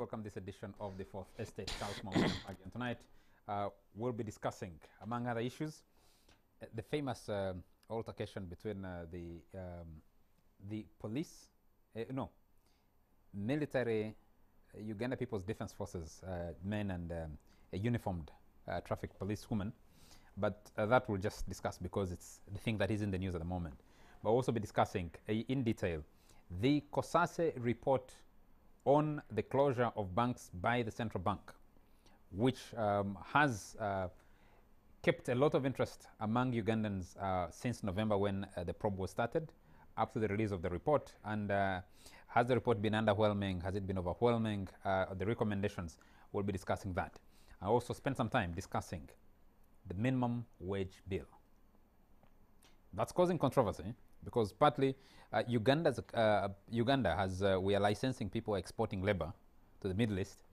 welcome this edition of the Fourth Estate. Charles Mawuyan again. Tonight, we'll be discussing, among other issues, the famous altercation between the police, military, Uganda People's Defense Forces, men and a uniformed traffic police woman. But that we'll just discuss because it's the thing that is in the news at the moment. But we'll also be discussing in detail the COSASE report on the closure of banks by the central bank, which has kept a lot of interest among Ugandans since November when the probe was started, up to the release of the report. And has the report been underwhelming? Has it been overwhelming? The recommendations, we'll be discussing that. I also spent some time discussing the minimum wage bill. That's causing controversy because partly Uganda has, we are licensing people exporting labor to the Middle East.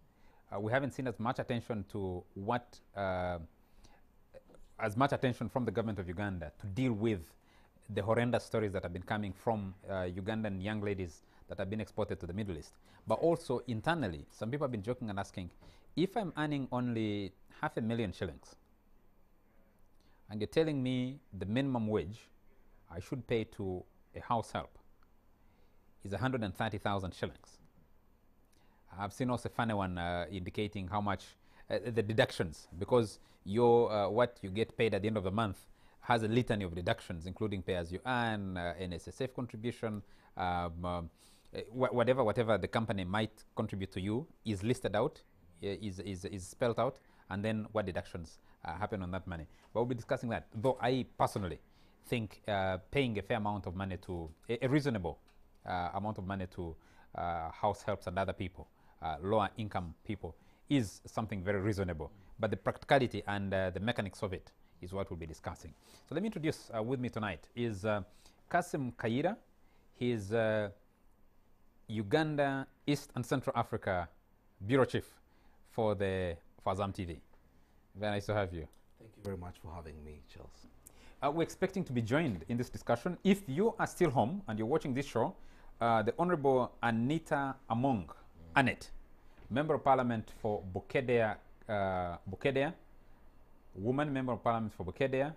We haven't seen as much attention to what, as much attention from the government of Uganda to deal with the horrendous stories that have been coming from Ugandan young ladies that have been exported to the Middle East. But also internally, some people have been joking and asking, if I'm earning only 500,000 shillings, and you're telling me the minimum wage I should pay to a house help is 130,000 shillings. I've seen also a funny one indicating how much the deductions, because your what you get paid at the end of the month has a litany of deductions, including pay as you earn, NSSF contribution, whatever the company might contribute to you is listed out, is spelled out, and then what deductions happen on that money. But we'll be discussing that, though I personally think paying a fair amount of money to, a reasonable amount of money to house helps and other people, lower income people, is something very reasonable. But the practicality and the mechanics of it is what we'll be discussing. So let me introduce with me tonight is Kasim Kaira. He's Uganda, East and Central Africa Bureau Chief for Azam TV. Very nice to have you. Thank you very much for having me, Charles. We're expecting to be joined in this discussion. If you are still home and you're watching this show, the Honorable Anita Among, Annette, Member of Parliament for Bukedea, woman Member of Parliament for Bukedea,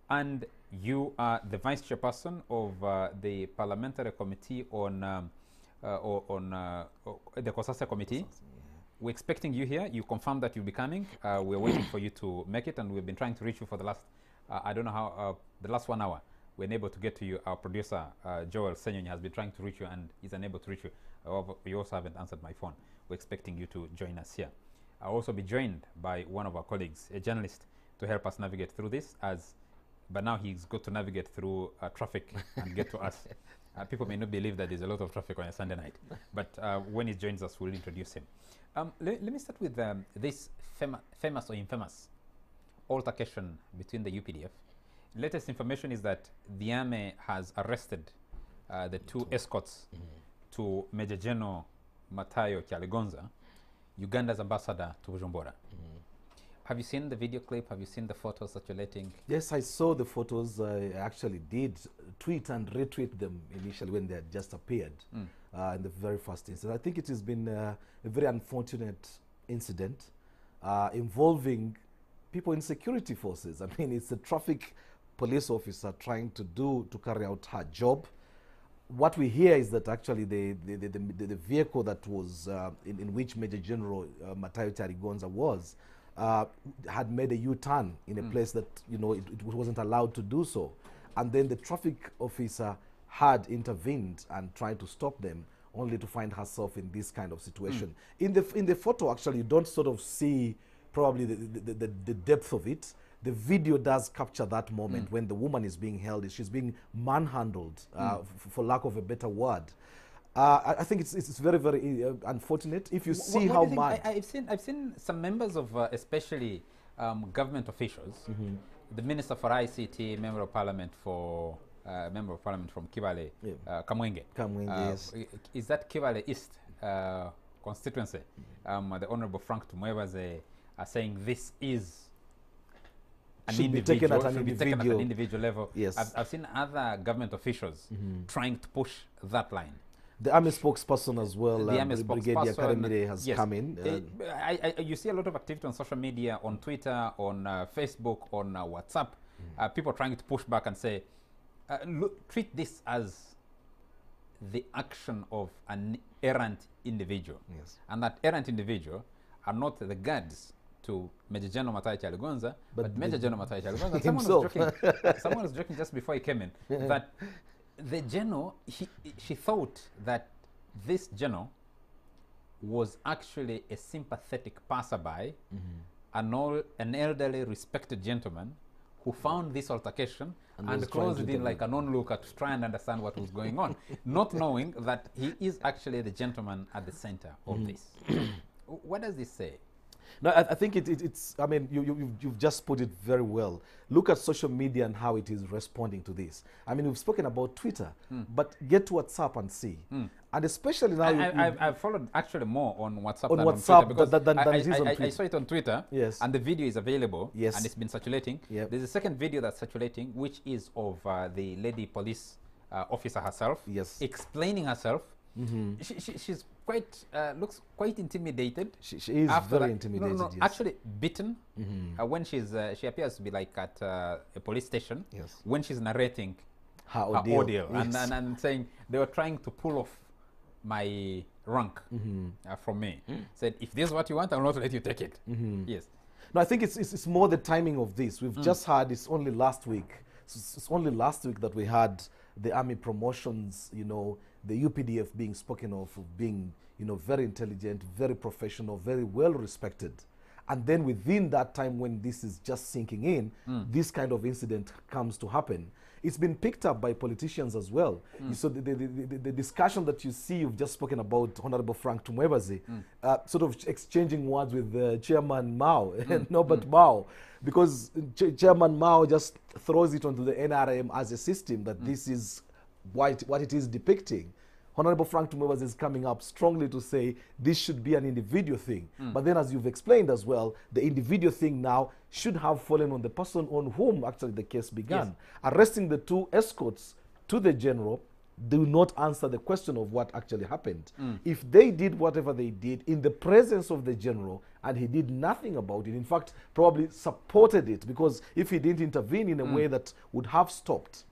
and you are the Vice Chairperson of the Parliamentary Committee on the COSASE Committee. Yeah. We're expecting you here. You confirmed that you'll be coming. We're waiting for you to make it, and we've been trying to reach you for the last, I don't know how, the last 1 hour. We're unable to get to you. Our producer, Joel Senyonyi, has been trying to reach you and is unable to reach you. However, you also haven't answered my phone. We're expecting you to join us here. I'll also be joined by one of our colleagues, a journalist, to help us navigate through this, but now he's got to navigate through traffic and get to us. People may not believe that there's a lot of traffic on a Sunday night, but when he joins us, we'll introduce him. Let me start with this famous or infamous altercation between the UPDF. Latest information is that the army has arrested the two escorts to Major General Matayo Kyaligonza, Uganda's ambassador to Bujumbura. Have you seen the video clip? Have you seen the photos circulating? Yes, I saw the photos. I actually did tweet and retweet them initially when they had just appeared in the very first instance. I think it has been a very unfortunate incident involving people in security forces. I mean, it's a traffic police officer trying to carry out her job. What we hear is that actually the vehicle that was in which Major General Matayo Kyaligonza was had made a U-turn in a place that it wasn't allowed to do so, and then the traffic officer had intervened and tried to stop them, only to find herself in this kind of situation. In the photo, actually, you don't sort of see probably the depth of it. The video does capture that moment when the woman is being held. She's being manhandled, for lack of a better word. I think it's very, very unfortunate. If you see how much I've seen some members of especially government officials, the Minister for ICT, Member of Parliament from Kibale, Kamwenge. Yes. Is that Kibale East constituency? The Honorable Frank Tumwebaze are saying this is should be taken at an individual level. Yes. I've seen other government officials trying to push that line. The army spokesperson as well, The army Brigadier spokesperson, Karemire has yes. come in. You see a lot of activity on social media, on Twitter, on Facebook, on WhatsApp. People trying to push back and say, look, treat this as the action of an errant individual. Yes. And that errant individual are not the guards to Major General Matai Chaligonza, but Major General Matai Chaligonza. Someone was joking just before he came in that the general, she thought that this general was actually a sympathetic passerby, an elderly, respected gentleman who found this altercation and closed in like an onlooker to try and understand what was going on, not knowing that he is actually the gentleman at the center of this. What does this say? No, I think it's, I mean, you've just put it very well. Look at social media and how it is responding to this. I mean, we've spoken about Twitter, but get to WhatsApp and see. And especially now... I've followed actually more on WhatsApp on than WhatsApp on Twitter, because than it is on Twitter. I saw it on Twitter, yes, and the video is available, yes, and it's been circulating. Yep. There's a second video that's circulating, which is of the lady police officer herself, yes, explaining herself. She's quite looks quite intimidated. She is very intimidated. No, yes. Actually beaten when she appears to be like at a police station. Yes. When she's narrating her ordeal, yes, and saying they were trying to pull off my rank from me. Said, if this is what you want, I will not let you take it. Yes. No, I think it's more the timing of this. We've just had, it's only last week. It's only last week that we had the army promotions, you know, the UPDF being spoken of being, you know, very intelligent, very professional, very well respected. And then within that time when this is just sinking in, this kind of incident comes to happen. It's been picked up by politicians as well. So the discussion that you see, you've just spoken about Honorable Frank Tumwebaze, sort of exchanging words with Chairman Mao, Norbert Mao, because Chairman Mao just throws it onto the NRM as a system that this is what it is depicting. Honorable Frank Tumwebaze is coming up strongly to say this should be an individual thing. But then, as you've explained as well, the individual thing now should have fallen on the person on whom actually the case began. Yes. Arresting the two escorts to the general do not answer the question of what actually happened. If they did whatever they did in the presence of the general and he did nothing about it, in fact, probably supported it, because if he didn't intervene in a way that would have stopped,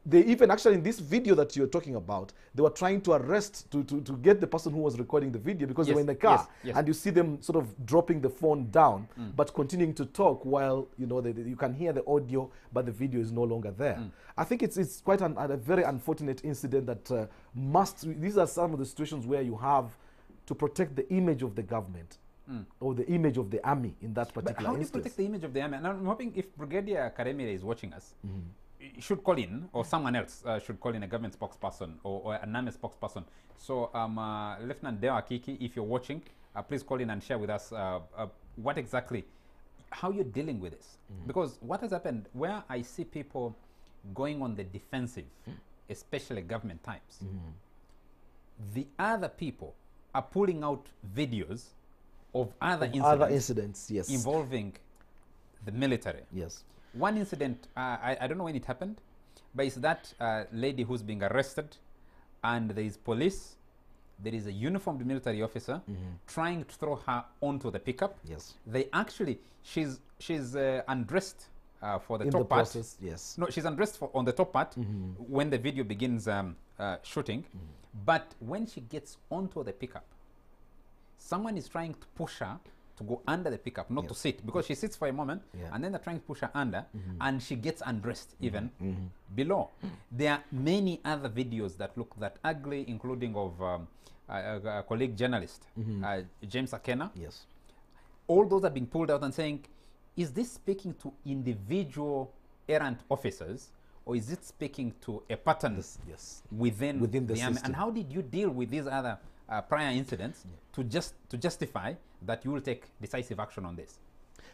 they even actually in this video that you're talking about, they were trying to arrest, to get the person who was recording the video, because they were in the car, and you see them sort of dropping the phone down, but continuing to talk while, you know, you can hear the audio, but the video is no longer there. I think it's quite a very unfortunate incident that these are some of the situations where you have to protect the image of the government or the image of the army in that particular instance. How do you protect the image of the army? And I'm hoping if Brigadier Karemire is watching us, should call in, or someone else should call in, a government spokesperson or an army spokesperson. So Lieutenant Deo Akiki, if you're watching, please call in and share with us what exactly, how you're dealing with this. Because what has happened, where I see people going on the defensive, especially government types, the other people are pulling out videos of other incidents, yes, involving the military. Yes. One incident, I don't know when it happened, but it's that lady who's being arrested, and there is police, there is a uniformed military officer trying to throw her onto the pickup. Yes. They actually, she's undressed for the in top the part. process, yes. No, she's undressed on the top part when the video begins shooting. But when she gets onto the pickup, someone is trying to push her to go under the pickup, not to sit, because she sits for a moment, and then they're trying to push her under, and she gets undressed even below. There are many other videos that look that ugly, including of a colleague journalist, James Akena. Yes. All those are being pulled out and saying, is this speaking to individual errant officers, or is it speaking to a pattern within the army? And how did you deal with these other prior incidents to justify that you will take decisive action on this?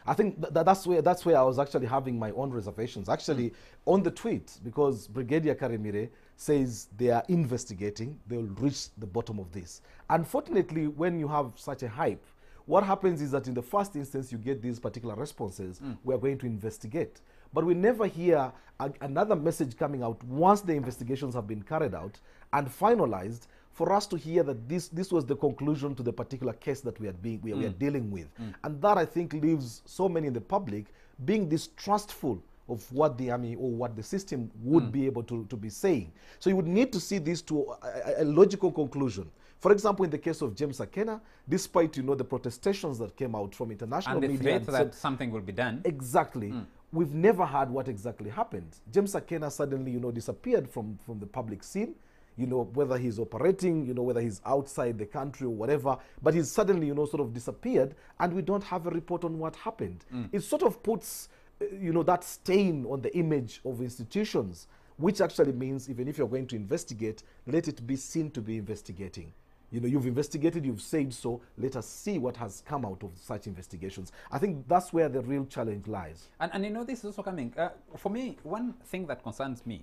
I think that's where I was actually having my own reservations. Actually, on the tweet, because Brigadier Karemire says they are investigating, they will reach the bottom of this. Unfortunately, when you have such a hype, what happens is that in the first instance, you get these particular responses, we are going to investigate. But we never hear another message coming out once the investigations have been carried out and finalized, for us to hear that this was the conclusion to the particular case that we are dealing with. And that, I think, leaves so many in the public being distrustful of what the army or what the system would be able to be saying. So you would need to see this to a logical conclusion. For example, in the case of James Akena, despite, you know, the protestations that came out from international media, media and the threat that something will be done. Exactly. We've never heard what exactly happened. James Akena suddenly, you know, disappeared from the public scene. You know, whether he's operating, you know, whether he's outside the country or whatever, but he's suddenly, you know, sort of disappeared, and we don't have a report on what happened. It sort of puts, you know, that stain on the image of institutions, which actually means even if you're going to investigate, let it be seen to be investigating. You know, you've investigated, you've said so, let us see what has come out of such investigations. I think that's where the real challenge lies. And you know, this is also coming. For me, one thing that concerns me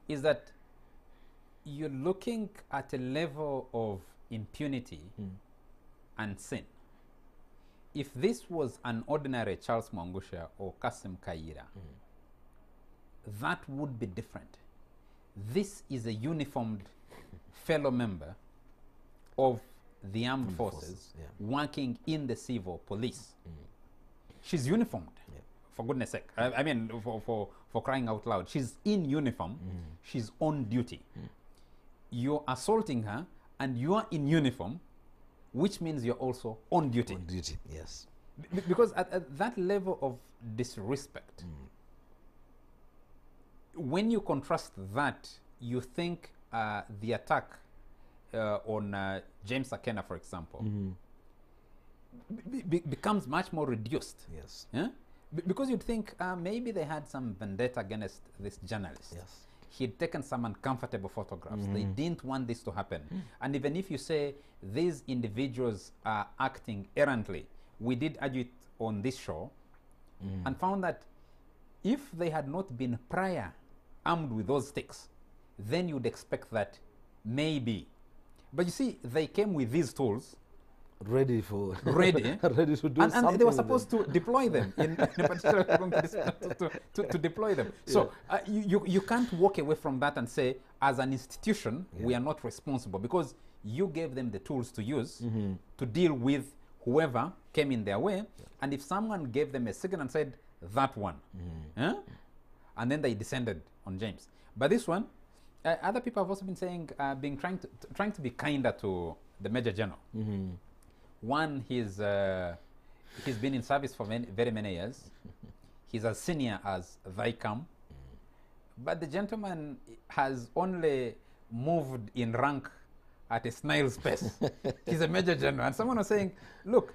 is that you're looking at a level of impunity and sin. If this was an ordinary Charles Mwangusha or Kasim Kaira, that would be different. This is a uniformed fellow member of the armed forces working in the civil police. She's uniformed, for goodness sake. I mean, for crying out loud. She's in uniform. She's on duty. You're assaulting her, and you are in uniform, which means you're also on duty. On duty, yes. Because at that level of disrespect, when you contrast that, you think the attack on James Akena, for example, becomes much more reduced. Yes. Yeah? Because you'd think maybe they had some vendetta against this journalist. Yes. He'd taken some uncomfortable photographs. They didn't want this to happen. And even if you say these individuals are acting errantly, we did argue it on this show and found that if they had not been prior armed with those sticks, then you'd expect that maybe. But you see, they came with these tools. Ready for ready ready to do something. And they were supposed to deploy them in a particular to deploy them. Yeah. So you can't walk away from that and say, as an institution, we are not responsible, because you gave them the tools to use to deal with whoever came in their way. And if someone gave them a signal and said, that one, and then they descended on James. But this one, other people have also been saying, trying to be kinder to the Major General. One, he's been in service for very many years. He's as senior as they come. But the gentleman has only moved in rank at a snail's pace. He's a Major General. And someone was saying, look,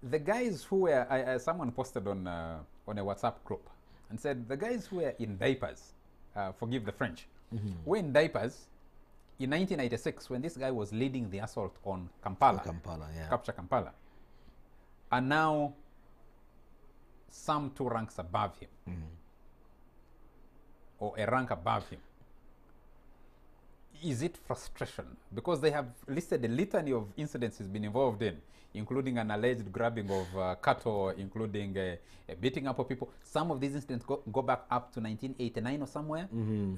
the guys who were, someone posted on a WhatsApp group and said, the guys who were in diapers, forgive the French, were in diapers in 1986 when this guy was leading the assault on Kampala, capture Kampala. And now some 2 ranks above him, or a rank above him. Is it frustration? Because they have listed a litany of incidents he's been involved in, including an alleged grabbing of cattle, including beating up of people. Some of these incidents go back up to 1989 or somewhere.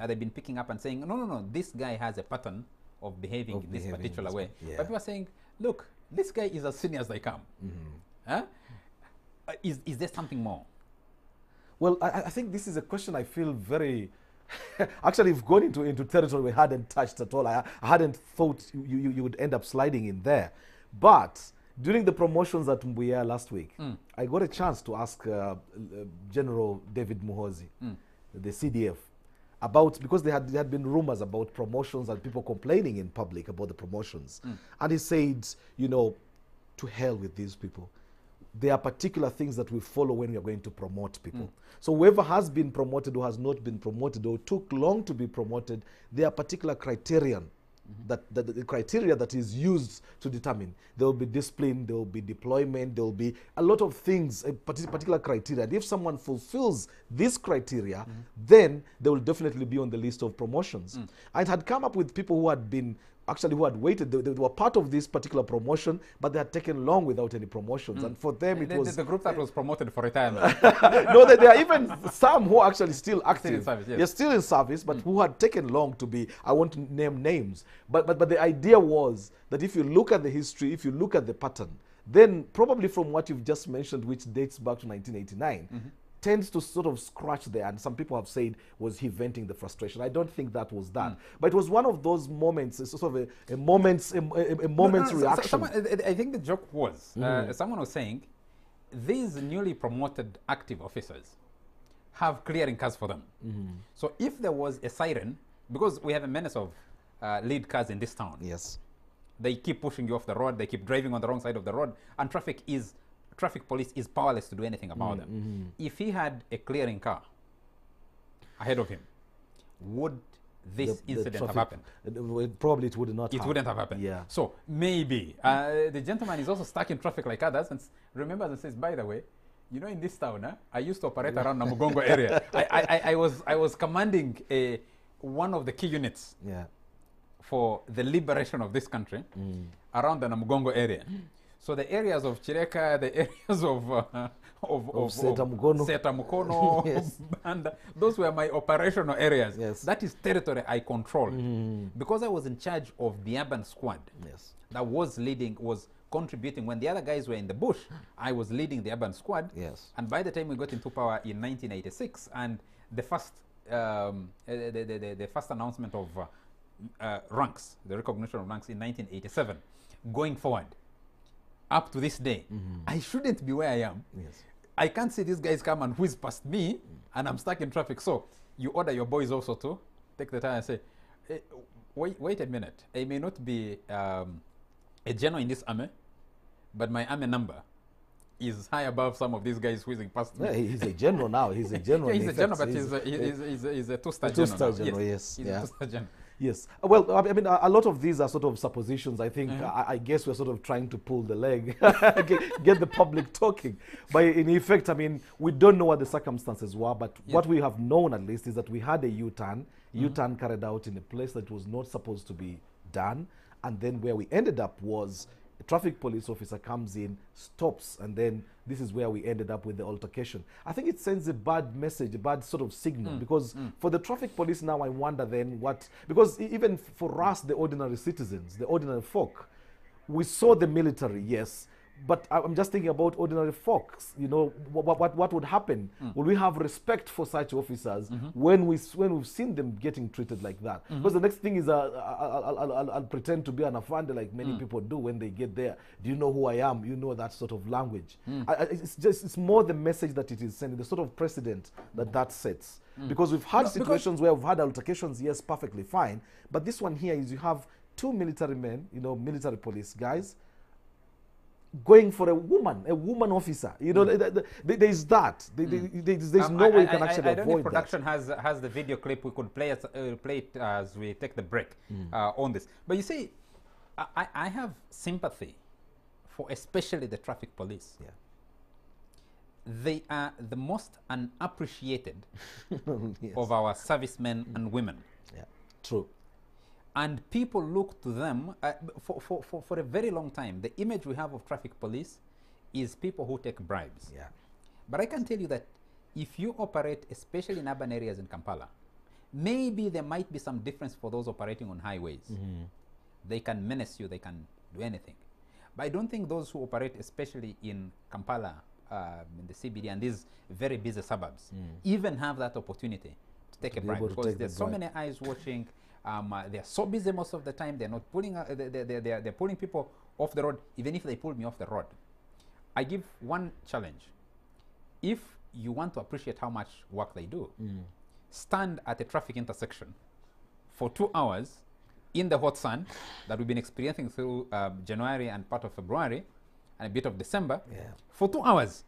They've been picking up and saying, no, this guy has a pattern of behaving in this particular way. But people are saying, look, this guy is as senior as they come. Is there something more? Well, I think this is a question I feel very... Actually, we've gone into territory we hadn't touched at all. I hadn't thought you would end up sliding in there. But during the promotions at Mbuya last week, I got a chance to ask General David Muhoozi, the CDF, about, because there had been rumors about promotions and people complaining in public about the promotions. And he said, you know, to hell with these people. There are particular things that we follow when we are going to promote people. So whoever has been promoted or has not been promoted or took long to be promoted, there are particular criterion, that the criteria that is used to determine. There will be discipline, there will be deployment, there will be a lot of things, a particular criteria. And if someone fulfills this criteria, then they will definitely be on the list of promotions. I had come up with people who had been actually who had waited. They were part of this particular promotion, but they had taken long without any promotions. And for them, it was... The group that was promoted for retirement. No, there are even some who are actually still active. Still in service, yes. They're still in service, but who had taken long to be, I won't name names. But the idea was that if you look at the history, if you look at the pattern, then probably from what you've just mentioned, which dates back to 1989, tends to sort of scratch there, and some people have said, was he venting the frustration? I don't think that was that, but it was one of those moments, sort of a moment's reaction. I think the joke was, someone was saying, these newly promoted active officers have clearing cars for them. So if there was a siren, because we have a menace of lead cars in this town. Yes. They keep pushing you off the road, they keep driving on the wrong side of the road, and traffic police is powerless to do anything about them. If he had a clearing car ahead of him, would this incident have happened? Probably it would not have. It wouldn't have happened. Yeah. So maybe the gentleman is also stuck in traffic like others and remembers and says, by the way, you know, in this town, I used to operate around Namugongo area. I was commanding one of the key units for the liberation of this country around the Namugongo area. So the areas of Chireka, the areas of Setamukono, yes. and those were my operational areas. Yes. That is territory I controlled. Because I was in charge of the urban squad that was contributing. When the other guys were in the bush, I was leading the urban squad. Yes. And by the time we got into power in 1986, and the first announcement of ranks, the recognition of ranks in 1987, going forward, up to this day, I shouldn't be where I am. Yes. I can't see these guys come and whiz past me, and I'm stuck in traffic. So you order your boys also to take the time and say, hey, wait a minute. I may not be a general in this army, but my army number is high above some of these guys whizzing past me. Yeah, he's a general now. He's a general. Yeah, he's a general, but he's a two-star general. Two-star general, yes. He's a two-star general. Yes. Well, I mean, a lot of these are sort of suppositions. I think, I guess we're sort of trying to pull the leg, get the public talking. But in effect, I mean, we don't know what the circumstances were, but what we have known at least is that we had a U-turn carried out in a place that was not supposed to be done. And then where we ended up was a traffic police officer comes in, stops, and then this is where we ended up with the altercation. I think it sends a bad message, a bad sort of signal, because for the traffic police now, I wonder then what, because even for us, the ordinary citizens, the ordinary folk, we saw the military, yes, but I'm just thinking about ordinary folks, you know, what would happen? Will we have respect for such officers when we've seen them getting treated like that? Because the next thing is I'll pretend to be an afande like many people do when they get there. Do you know who I am? You know that sort of language. It's more the message that it is sending, the sort of precedent that sets. Because we've had situations where we've had altercations, yes, perfectly fine. But this one here is you have two military men, you know, military police guys, going for a woman officer. You know, there's that. There's no way you can actually avoid that. I don't know if production has the video clip. We could play it as we take the break on this. But you see, I have sympathy for especially the traffic police. Yeah. They are the most unappreciated of our servicemen and women. Yeah, true. And people look to them for a very long time. The image we have of traffic police is people who take bribes. Yeah. But I can tell you that if you operate, especially in urban areas in Kampala, maybe there might be some difference for those operating on highways. They can menace you, they can do anything. But I don't think those who operate, especially in Kampala, in the CBD and these very busy suburbs, even have that opportunity to take a bribe, because there's so many eyes watching. They're so busy most of the time. They're not pulling. They're pulling people off the road. Even if they pull me off the road, I give one challenge. If you want to appreciate how much work they do, stand at a traffic intersection for 2 hours in the hot sun that we've been experiencing through January and part of February and a bit of December for 2 hours,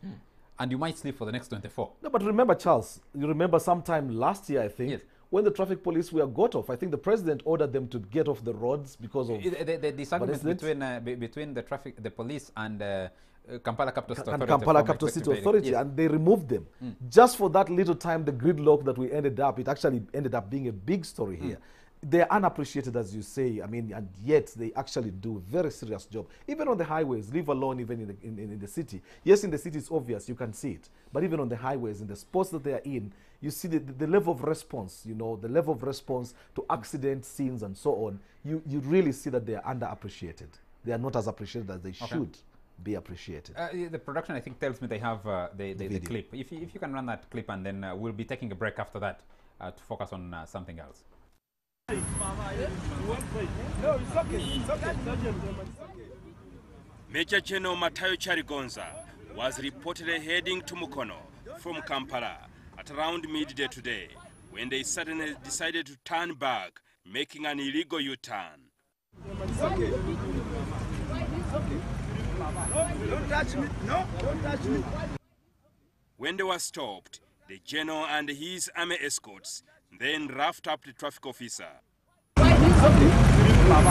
and you might sleep for the next 24. No, but remember, Charles, you remember sometime last year, I think, when the traffic police were got off, I think the president ordered them to get off the roads because of the disagreement between the police and Kampala Capital City Authority. Kampala Capital City Authority, and they removed them. Just for that little time, the gridlock that we ended up, it actually ended up being a big story here. they're unappreciated, as you say. I mean, and yet they actually do a very serious job. Even on the highways, leave alone even in the city. Yes, in the city it's obvious, you can see it. But even on the highways, in the spots that they are in, you see the level of response, you know, the level of response to accident scenes and so on. You really see that they are underappreciated. They are not as appreciated as they should be appreciated. The production, I think, tells me they have the clip. If you can run that clip, and then we'll be taking a break after that to focus on something else. No, it's okay. It's okay. Major General Matayo Charigonza was reportedly heading to Mukono from Kampala at around midday today, when they suddenly decided to turn back, making an illegal U-turn. It's okay. It's okay. Don't touch me. No, don't touch me. When they were stopped, the general and his army escorts then roughed up the traffic officer. It's okay. No,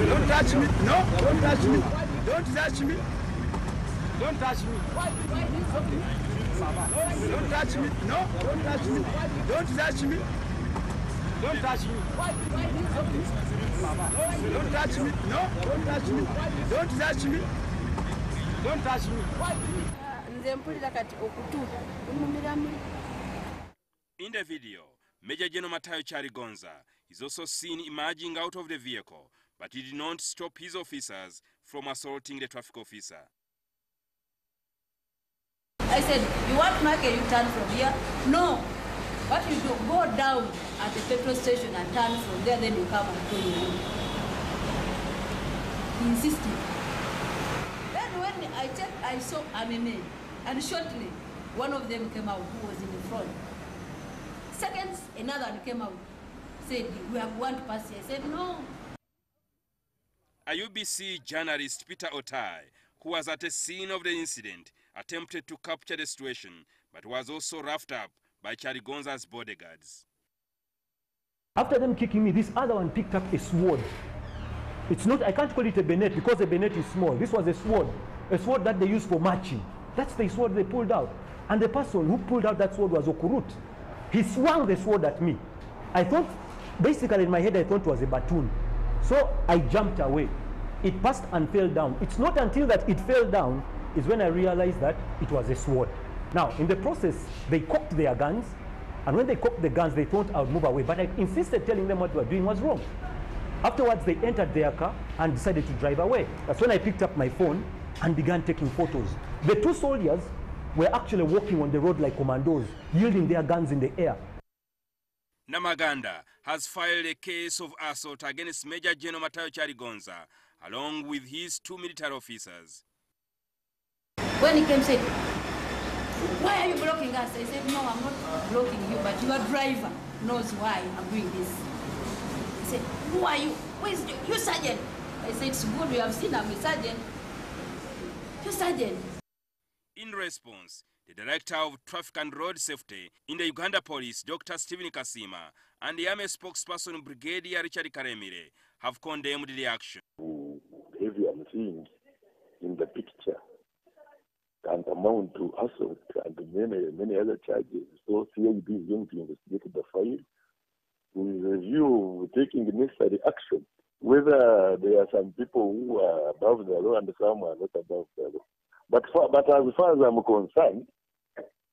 don't touch me. No, don't touch me. Don't touch me. Don't touch me. It's okay. Don't touch me. No, don't touch me. Don't touch me. Don't touch me. It's okay. Don't touch me. No, don't touch me. Don't touch me. Don't touch me. In the video, Major General Matayo Charigonza is also seen emerging out of the vehicle, but he did not stop his officers from assaulting the traffic officer. I said, you want to make a U-turn from here? No. What you do, go down at the petrol station and turn from there, then you come and go your way. He insisted. Then when I checked, I saw MMA, and shortly, one of them came out who was in the front. Seconds, another one came out, said, we want to pass here. I said, no. A UBC journalist, Peter Otai, who was at the scene of the incident, attempted to capture the situation, but was also roughed up by Charigonza's bodyguards. After them kicking me, this other one picked up a sword. It's not, I can't call it a bayonet because the bayonet is small. This was a sword that they use for marching. That's the sword they pulled out. And the person who pulled out that sword was Okurut. He swung the sword at me. I thought, basically in my head, I thought it was a baton. So I jumped away. It passed and fell down. It's not until that it fell down is when I realized that it was a sword. Now, in the process, they cocked their guns. And when they cocked the guns, they thought I would move away. But I insisted telling them what they were doing was wrong. Afterwards, they entered their car and decided to drive away. That's when I picked up my phone and began taking photos. The two soldiers were actually walking on the road like commandos, yielding their guns in the air. Namaganda has filed a case of assault against Major General Matayo Charigonza, along with his 2 military officers. When he came, said, why are you blocking us? I said, no, I'm not blocking you, but your driver knows why I'm doing this. He said, who are you? Who is you? You sergeant. I said, it's good, you have seen I'm a sergeant. You sergeant. In response, the Director of Traffic and Road Safety in the Uganda Police, Dr. Stephen Kasima, and the Army spokesperson, Brigadier Richard Karemire, have condemned the action. Behavior I'm seeing in the picture can amount to assault and many other charges. So CID is going to investigate the file with a view of taking the necessary action. Whether there are some people who are above the law and some are not above the law. But as far as I'm concerned,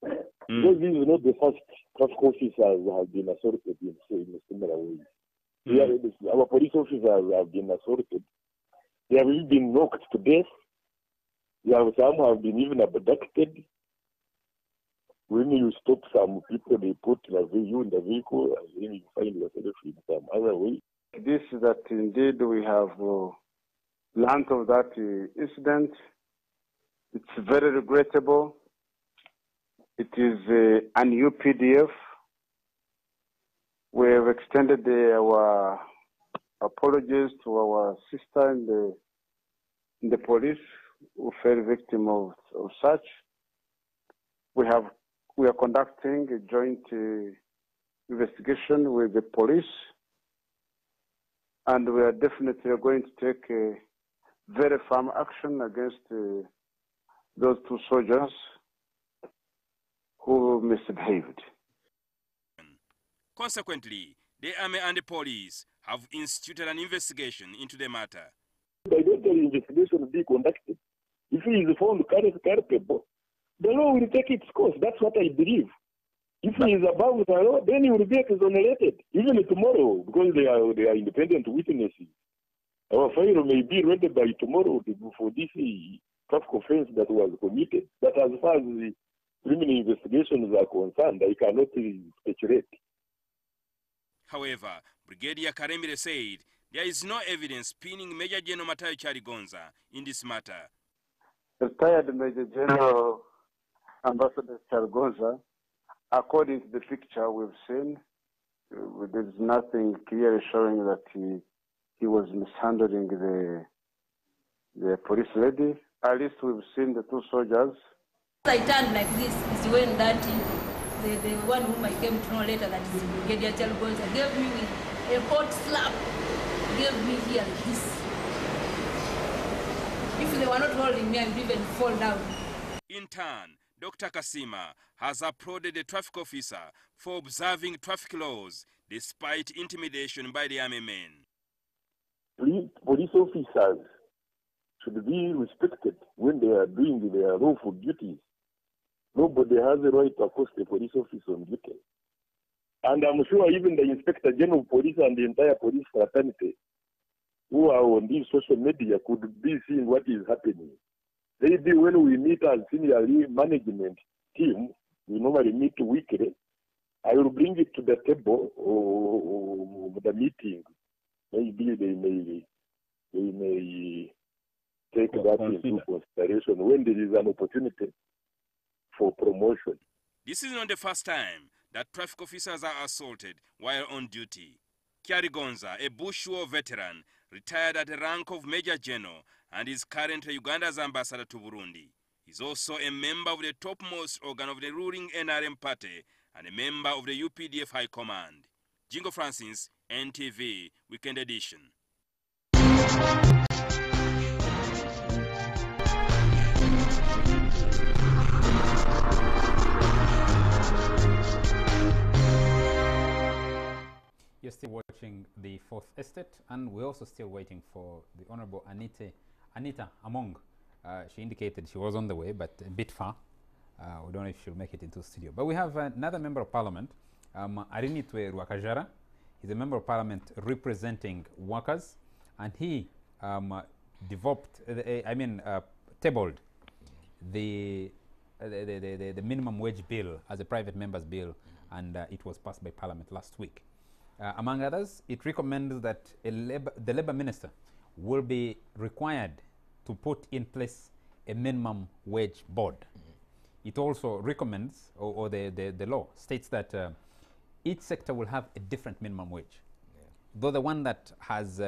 this is not the first traffic officers have been assaulted in a similar way. Our police officers have been assaulted. They have even been knocked to death. Some have been even abducted. When you stop some people, they put you in the vehicle, and then you find yourself in some other way. This that indeed we have learned of that incident. It's very regrettable. It is an UPDF. We have extended our apologies to our sister in the police who fell victim of such. We are conducting a joint investigation with the police, and we are definitely going to take a very firm action against those two soldiers who misbehaved. Consequently, the army and the police have instituted an investigation into the matter. By the investigation will be conducted. If he is found culpable, the law will take its course. That's what I believe. If he is above the law, then he will be exonerated, even tomorrow, because they are independent witnesses. Our file may be ready by tomorrow for this traffic offense that was committed. But as far as the criminal investigations are concerned, I cannot speculate. However, Brigadier Karemire said there is no evidence pinning Major General Matayo Charigonza in this matter. Retired Major General Ambassador Charigonza, according to the picture we've seen, there's nothing clearly showing that he was mishandling the police lady. At least we've seen the two soldiers. I turned like this is when that the one whom I came to know later, that is Brigadier Charigonza, gave me a hot slap, gave me here like this. If they were not holding me, I would even fall down. In turn, Dr. Kasima has applauded the traffic officer for observing traffic laws despite intimidation by the army men. Police officers should be respected when they are doing their lawful duties. Nobody has the right to accost a police officer on duty. And I'm sure even the Inspector General of Police and the entire police fraternity who are on this social media could be seeing what is happening. Maybe when we meet as senior management team, we normally meet weekly, I will bring it to the table or the meeting. Maybe they may take that into consideration when there is an opportunity for promotion. This is not the first time that traffic officers are assaulted while on duty. Charigonza, a bush war veteran, retired at the rank of Major General and is currently Uganda's ambassador to Burundi. He's also a member of the topmost organ of the ruling NRM party and a member of the UPDF High Command. Jingo Francis, NTV, Weekend Edition. You're still watching the Fourth Estate, and we're also still waiting for the Honorable Anita Among. She indicated she was on the way, but a bit far. We don't know if she'll make it into the studio. But we have another member of parliament, Arinitwe Rwakajara. He's a member of parliament representing workers, and he tabled the minimum wage bill as a private member's bill, and it was passed by parliament last week. Among others, it recommends that the Labour Minister will be required to put in place a minimum wage board. It also recommends, or the law states that each sector will have a different minimum wage. Though the one that has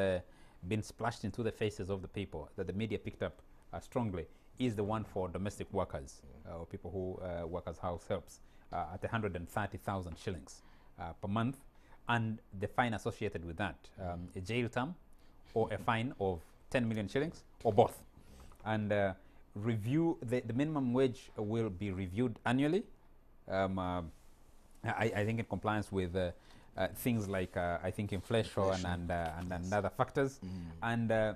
been splashed into the faces of the people, that the media picked up strongly, is the one for domestic workers, or people who work as house helps, at 130,000 shillings per month, and the fine associated with that, a jail term or a fine of 10 million shillings, or both. And the minimum wage will be reviewed annually. I think in compliance with things like I think inflation and other factors. And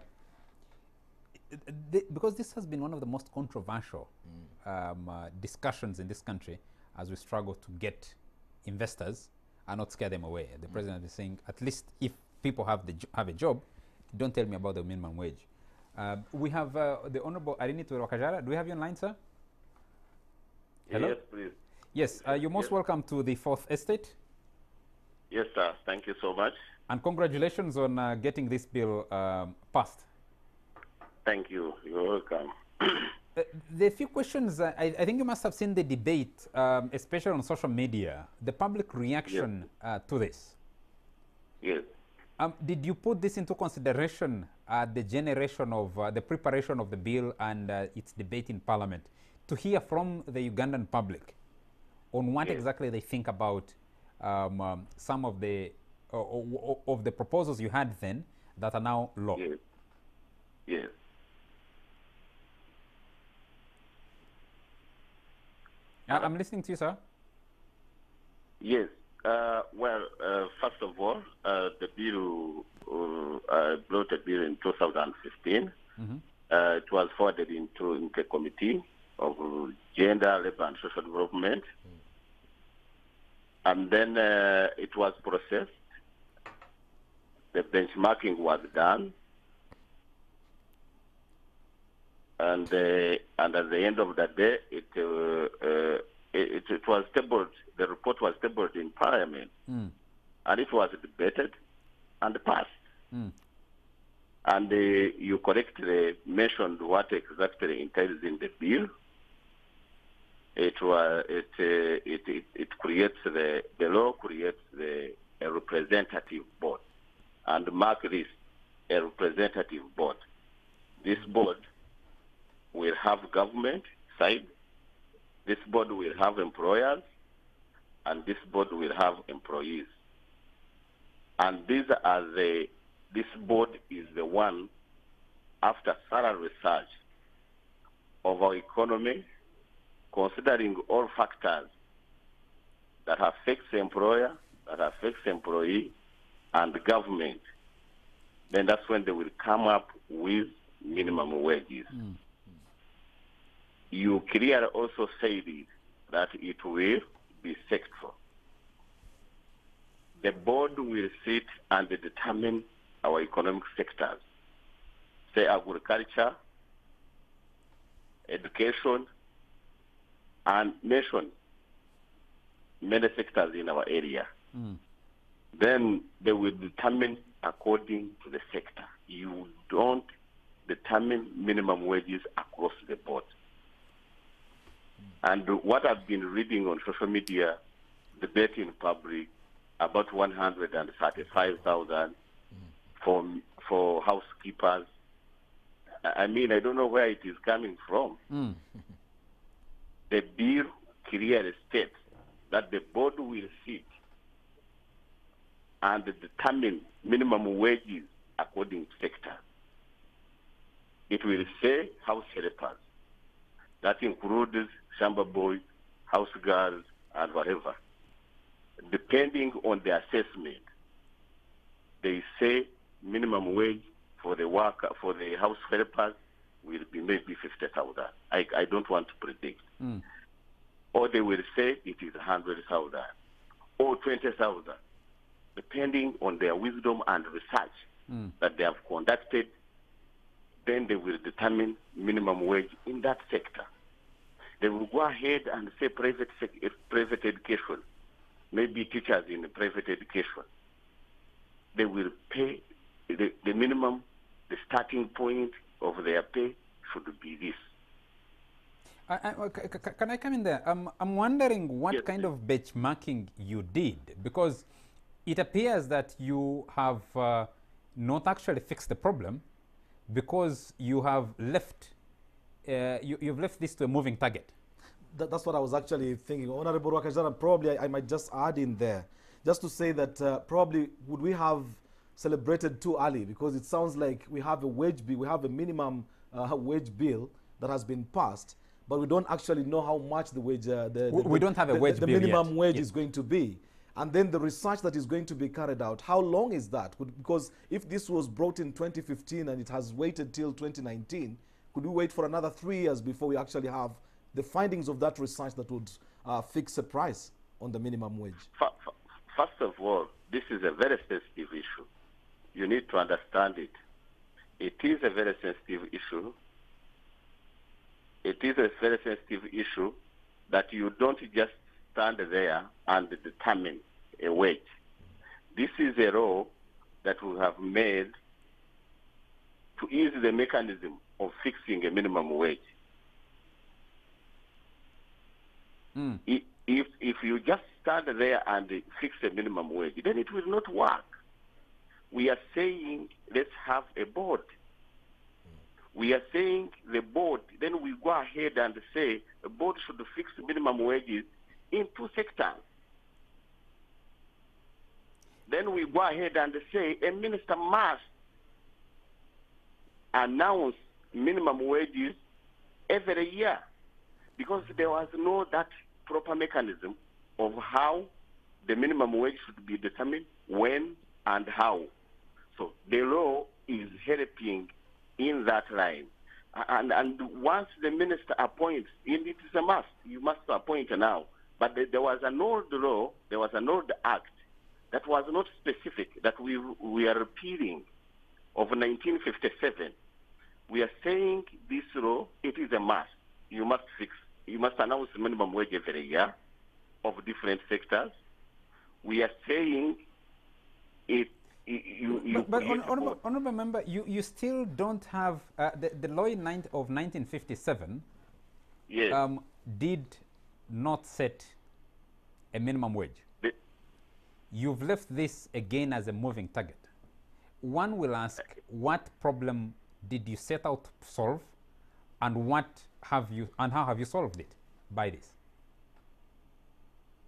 because this has been one of the most controversial discussions in this country as we struggle to get investors and not scare them away. The president is saying, at least if people have a job, don't tell me about the minimum wage. We have the Honorable Arinitwe Rwakajara. Do we have you online, sir? Hello? Yes, please. Yes, you're most welcome to the Fourth Estate. Yes, sir. Thank you so much. And congratulations on getting this bill passed. Thank you. You're welcome. The few questions, I think you must have seen the debate, especially on social media, the public reaction to this. Yes. Did you put this into consideration, the generation of the preparation of the bill and its debate in Parliament, to hear from the Ugandan public on what exactly they think about some of the proposals you had then that are now law? Yes. Yes. I'm listening to you, sir. Yes. Well, first first of all, the bill, I brought a bill in 2015. It was forwarded into the Committee of Gender, Labor and Social Development. And then it was processed. The benchmarking was done. And at the end of the day, it was tabled. The report was tabled in Parliament, and it was debated and passed. And you correctly mentioned what exactly entails in the bill. It creates the law creates a representative board, and mark this, a representative board. This board will have government side. This board will have employers, and this board will have employees. And this board is the one, after thorough research of our economy, considering all factors that affects the employer, that affects the employee, and the government, then that's when they will come up with minimum wages. You clearly also said that it will be sectoral. The board will sit and determine our economic sectors, say agriculture, education, and mention many sectors in our area. Then they will determine according to the sector. You don't determine minimum wages across the board. And what I've been reading on social media, debate in public, about 135,000 for housekeepers. I mean, I don't know where it is coming from. The bill clearly states that the board will sit and determine minimum wages according to sector. It will say house helpers. That includes shamba boys, house girls, and whatever. Depending on the assessment, they say minimum wage for the worker, for the house helpers will be maybe 50,000. I don't want to predict. Or they will say it is 100,000 or 20,000, depending on their wisdom and research that they have conducted. Then they will determine minimum wage in that sector. They will go ahead and say private education, maybe teachers in private education. They will pay the minimum, the starting point of their pay should be this. Can I come in there? I'm wondering what kind of benchmarking you did, because it appears that you have not actually fixed the problem, because you have left you've left this to a moving target. That's what I was actually thinking. Honorable Wakajara, probably I might just add in there, just to say that probably would we have celebrated too early, because it sounds like we have a wage bill, we have a minimum wage bill that has been passed, but we don't actually know how much the wage, we don't have a wage the bill minimum yet. wage is going to be. And then the research that is going to be carried out, how long is that? Because if this was brought in 2015 and it has waited till 2019, could we wait for another 3 years before we actually have the findings of that research that would fix a price on the minimum wage? First of all, this is a very sensitive issue. You need to understand it. It is a very sensitive issue. It is a very sensitive issue that you don't just stand there and determine a wage. This is a law that we have made to ease the mechanism of fixing a minimum wage. If you just stand there and fix a minimum wage, then it will not work. We are saying let's have a board. We are saying the board, then we go ahead and say the board should fix minimum wages in 2 sectors. Then we go ahead and say a minister must announce minimum wages every year, because there was no that proper mechanism of how the minimum wage should be determined when and how. So the law is helping in that line. And once the minister appoints, it is a must. You must appoint now. But there was an old law, there was an old act that was not specific, that we are repealing, of 1957. We are saying this law, it is a must. You must announce the minimum wage every year of different sectors. We are saying it. But honorable member, you still don't have the law of 1957. Yes. Did not set a minimum wage. You've left this again as a moving target. One will ask, what problem did you set out to solve, and how have you solved it by this?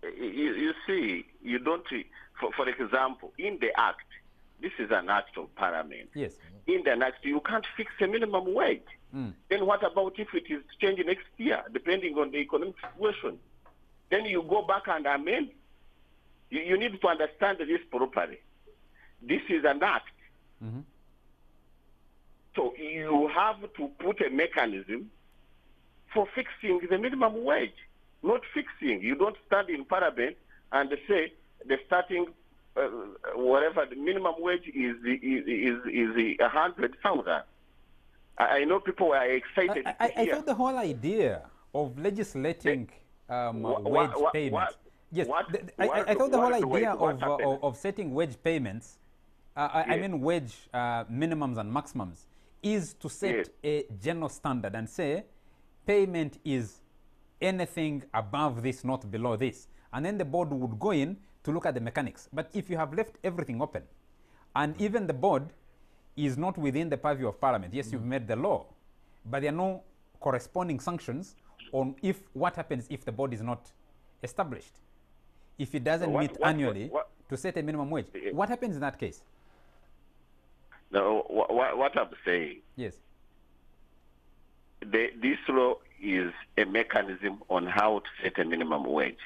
You see, you don't. For example, in the act, this is an act of parliament. Yes. In the act, you can't fix a minimum wage. Then what about if it is changed next year, depending on the economic situation? Then you go back and amend. You need to understand this properly. This is an act. So you have to put a mechanism for fixing the minimum wage, not fixing. You don't stand in parliament and say the starting whatever the minimum wage is 100,000. I know people are excited. I thought the whole idea of legislating wage payments. Yes, I thought the whole idea of setting wage payments, I mean wage minimums and maximums, is to set a general standard and say payment is anything above this, not below this. And then the board would go in to look at the mechanics. But if you have left everything open, and even the board is not within the purview of parliament, yes, you've made the law, but there are no corresponding sanctions on what happens if the board is not established. If it doesn't meet annually to set a minimum wage, what happens in that case? No, what I'm saying, yes, this law is a mechanism on how to set a minimum wage.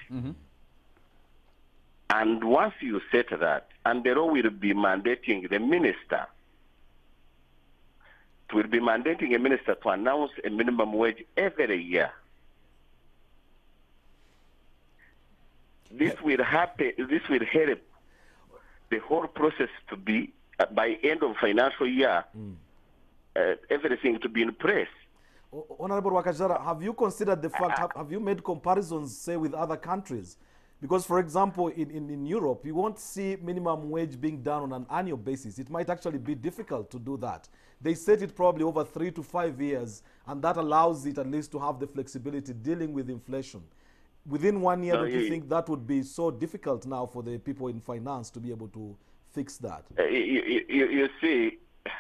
And once you set that, and the law will be mandating the minister, it will be mandating a minister to announce a minimum wage every year. This will happen. This will help the whole process to be by end of financial year, everything to be in place. Honorable Wakajara, have you considered the fact? Have you made comparisons, say, with other countries? Because, for example, in Europe, you won't see minimum wage being done on an annual basis. It might actually be difficult to do that. They set it probably over 3 to 5 years, and that allows it at least to have the flexibility dealing with inflation. Within 1 year, do you think that would be so difficult now for the people in finance to be able to fix that? You see,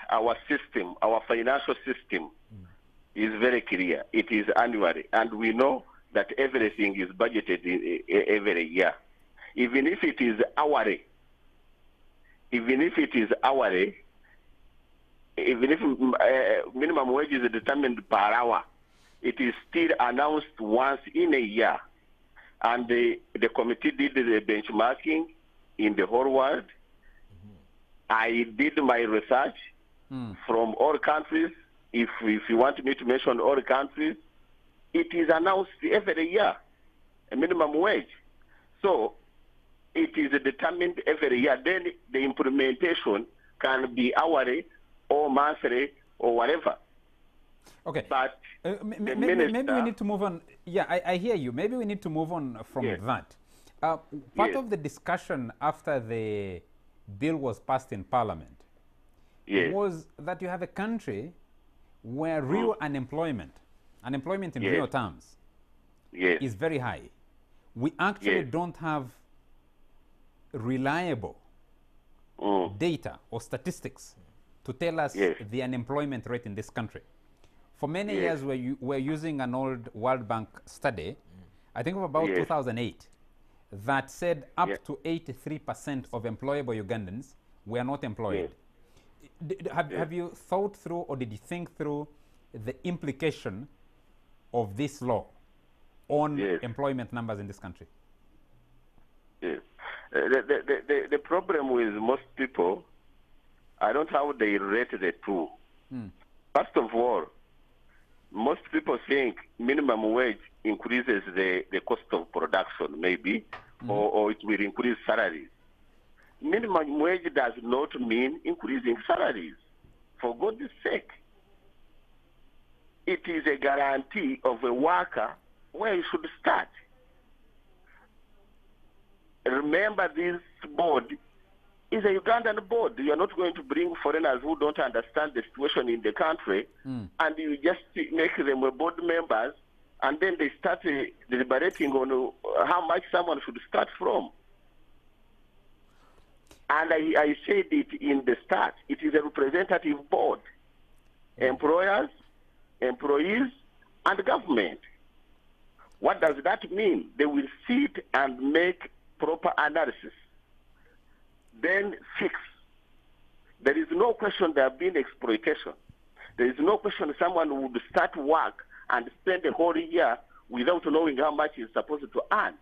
our system, our financial system is very clear. It is annually, and we know that everything is budgeted every year. Even if it is hourly, even if minimum wage is determined per hour, it is still announced once in a year. And the committee did the benchmarking in the whole world. I did my research from all countries. If you want me to mention all countries, it is announced every year, a minimum wage. So it is determined every year. Then the implementation can be hourly or monthly or whatever. Okay. But maybe we need to move on. Yeah, I hear you. Maybe we need to move on from that. Part of the discussion after the bill was passed in Parliament was that you have a country where real unemployment in real terms is very high. We actually don't have reliable data or statistics to tell us the unemployment rate in this country. For many years, we're using an old World Bank study, I think of about 2008, that said up to 83% of employable Ugandans were not employed. Have you thought through, or did you think through the implication of this law on employment numbers in this country? Yes. The problem with most people, I don't know how they rate the two. First of all, most people think minimum wage increases the cost of production, maybe, or it will increase salaries. Minimum wage does not mean increasing salaries, for God's sake. It is a guarantee of a worker where he should start. Remember, this board is a Ugandan board. You are not going to bring foreigners who don't understand the situation in the country, and you just make them board members, and then they start deliberating on how much someone should start from. And I said it in the start. It is a representative board. Employers, employees, and government. What does that mean? They will sit and make proper analysis, then fix. There is no question there have been exploitation. There is no question someone would start work and spend a whole year without knowing how much he's supposed to earn.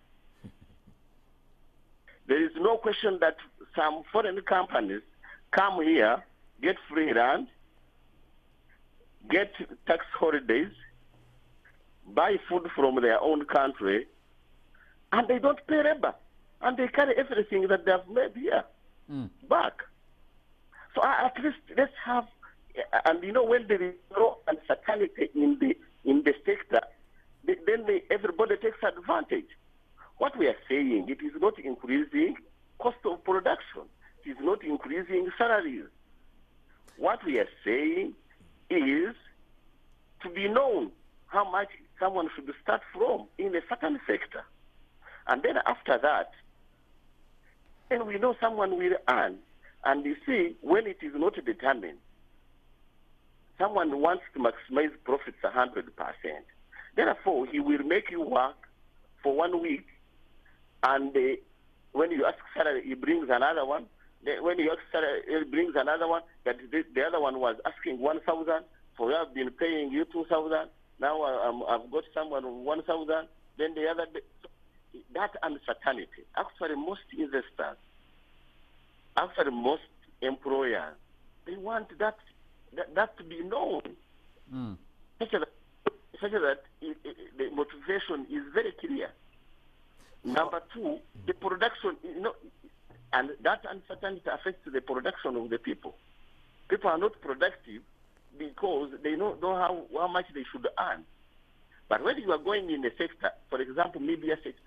There is no question that some foreign companies come here, get free land, get tax holidays, buy food from their own country, and they don't pay labor. And they carry everything that they have made here back. So at least let's have, and you know, when there is no uncertainty in the sector, then everybody takes advantage. What we are saying, it is not increasing cost of production. It is not increasing salaries. What we are saying is to be known how much someone should start from in a certain sector. And then after that, and we know someone will earn. And you see, when it is not determined, someone wants to maximize profits 100%. Therefore, he will make you work for 1 week, and when you ask salary, he brings another one. When you ask salary, he brings another one. That the other one was asking 1,000. For you, I've been paying you 2,000. Now I've got someone 1,000. Then the other. That uncertainty. Actually, most investors, actually most employers, they want that to be known. Such that the motivation is very clear. Number two, the production, and that uncertainty affects the production of the people. People are not productive because they don't know how much they should earn. But when you are going in a sector, for example, media sector,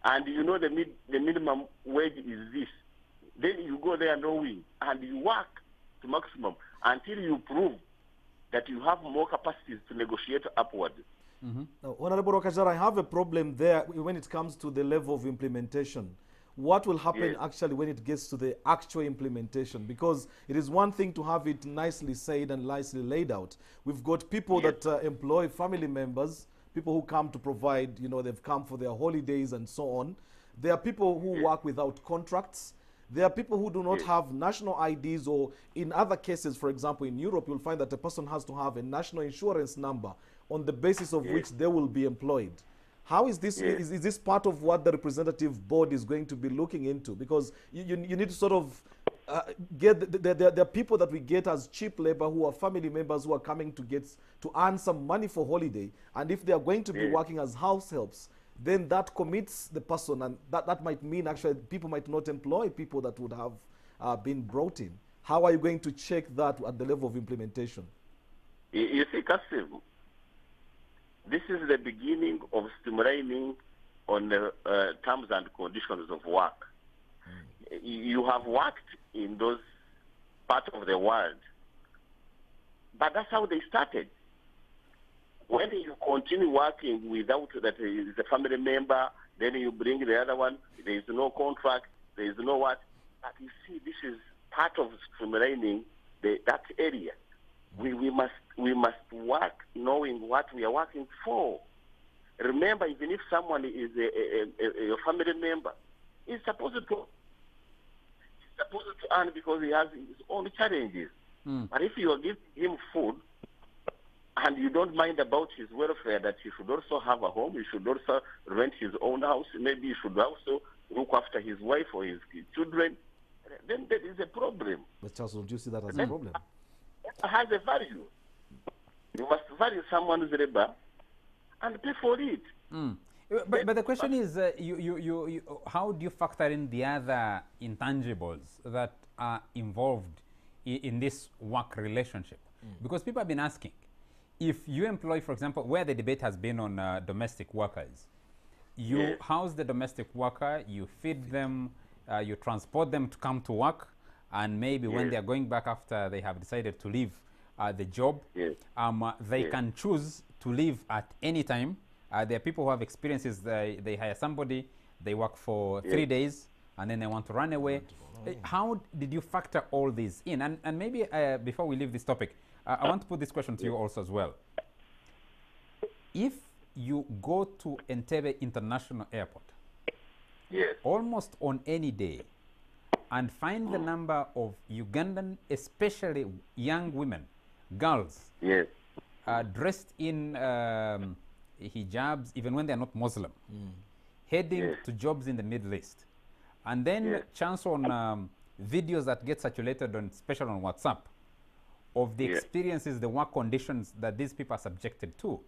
and you know the minimum wage is this, then you go there knowing, and you work to maximum until you prove that you have more capacities to negotiate upward. Honorable Rokajara, I have a problem there when it comes to the level of implementation. What will happen actually when it gets to the actual implementation? Because it is one thing to have it nicely said and nicely laid out. We've got people that employ family members, people who come to provide, they've come for their holidays and so on. There are people who work without contracts. There are people who do not have national IDs, or in other cases, for example, in Europe, you'll find that a person has to have a national insurance number on the basis of which they will be employed. How is this? Is this part of what the representative board is going to be looking into? Because you need to sort of get the people that we get as cheap labor, who are family members who are coming to earn some money for holiday, and if they are going to be working as house helps, then that commits the person, and that might mean actually people might not employ people that would have been brought in. How are you going to check that at the level of implementation? You see, Kasim, this is the beginning of streamlining on the terms and conditions of work. You have worked in those parts of the world, but that's how they started. When you continue working without that is a family member, then you bring the other one, there is no contract, there is no what. But you see, this is part of streamlining that area. We must work knowing what we are working for. Remember, even if someone is a family member, he's supposed to earn because he has his own challenges. But if you are giving him food, and you don't mind about his welfare, that he should also have a home, he should also rent his own house, maybe he should also look after his wife or his children, then there is a problem. But Charles, don't you see that as a problem? It has a value. You must value someone's labor and pay for it. But the question is, how do you factor in the other intangibles that are involved in this work relationship? Because people have been asking, if you employ, for example, where the debate has been on domestic workers, you house the domestic worker, you feed them, you transport them to come to work, and maybe when they're going back after they have decided to leave the job, they can choose to leave at any time. There are people who have experiences, they hire somebody, they work for 3 days, and then they want to run away. How did you factor all these in? And maybe before we leave this topic, I want to put this question to you also as well. If you go to Entebbe International Airport, almost on any day, and find the number of Ugandan, especially young women, girls, dressed in hijabs, even when they're not Muslim, heading to jobs in the Middle East, and then chance on videos that get circulated on, especially on WhatsApp, of the experiences, the work conditions that these people are subjected to.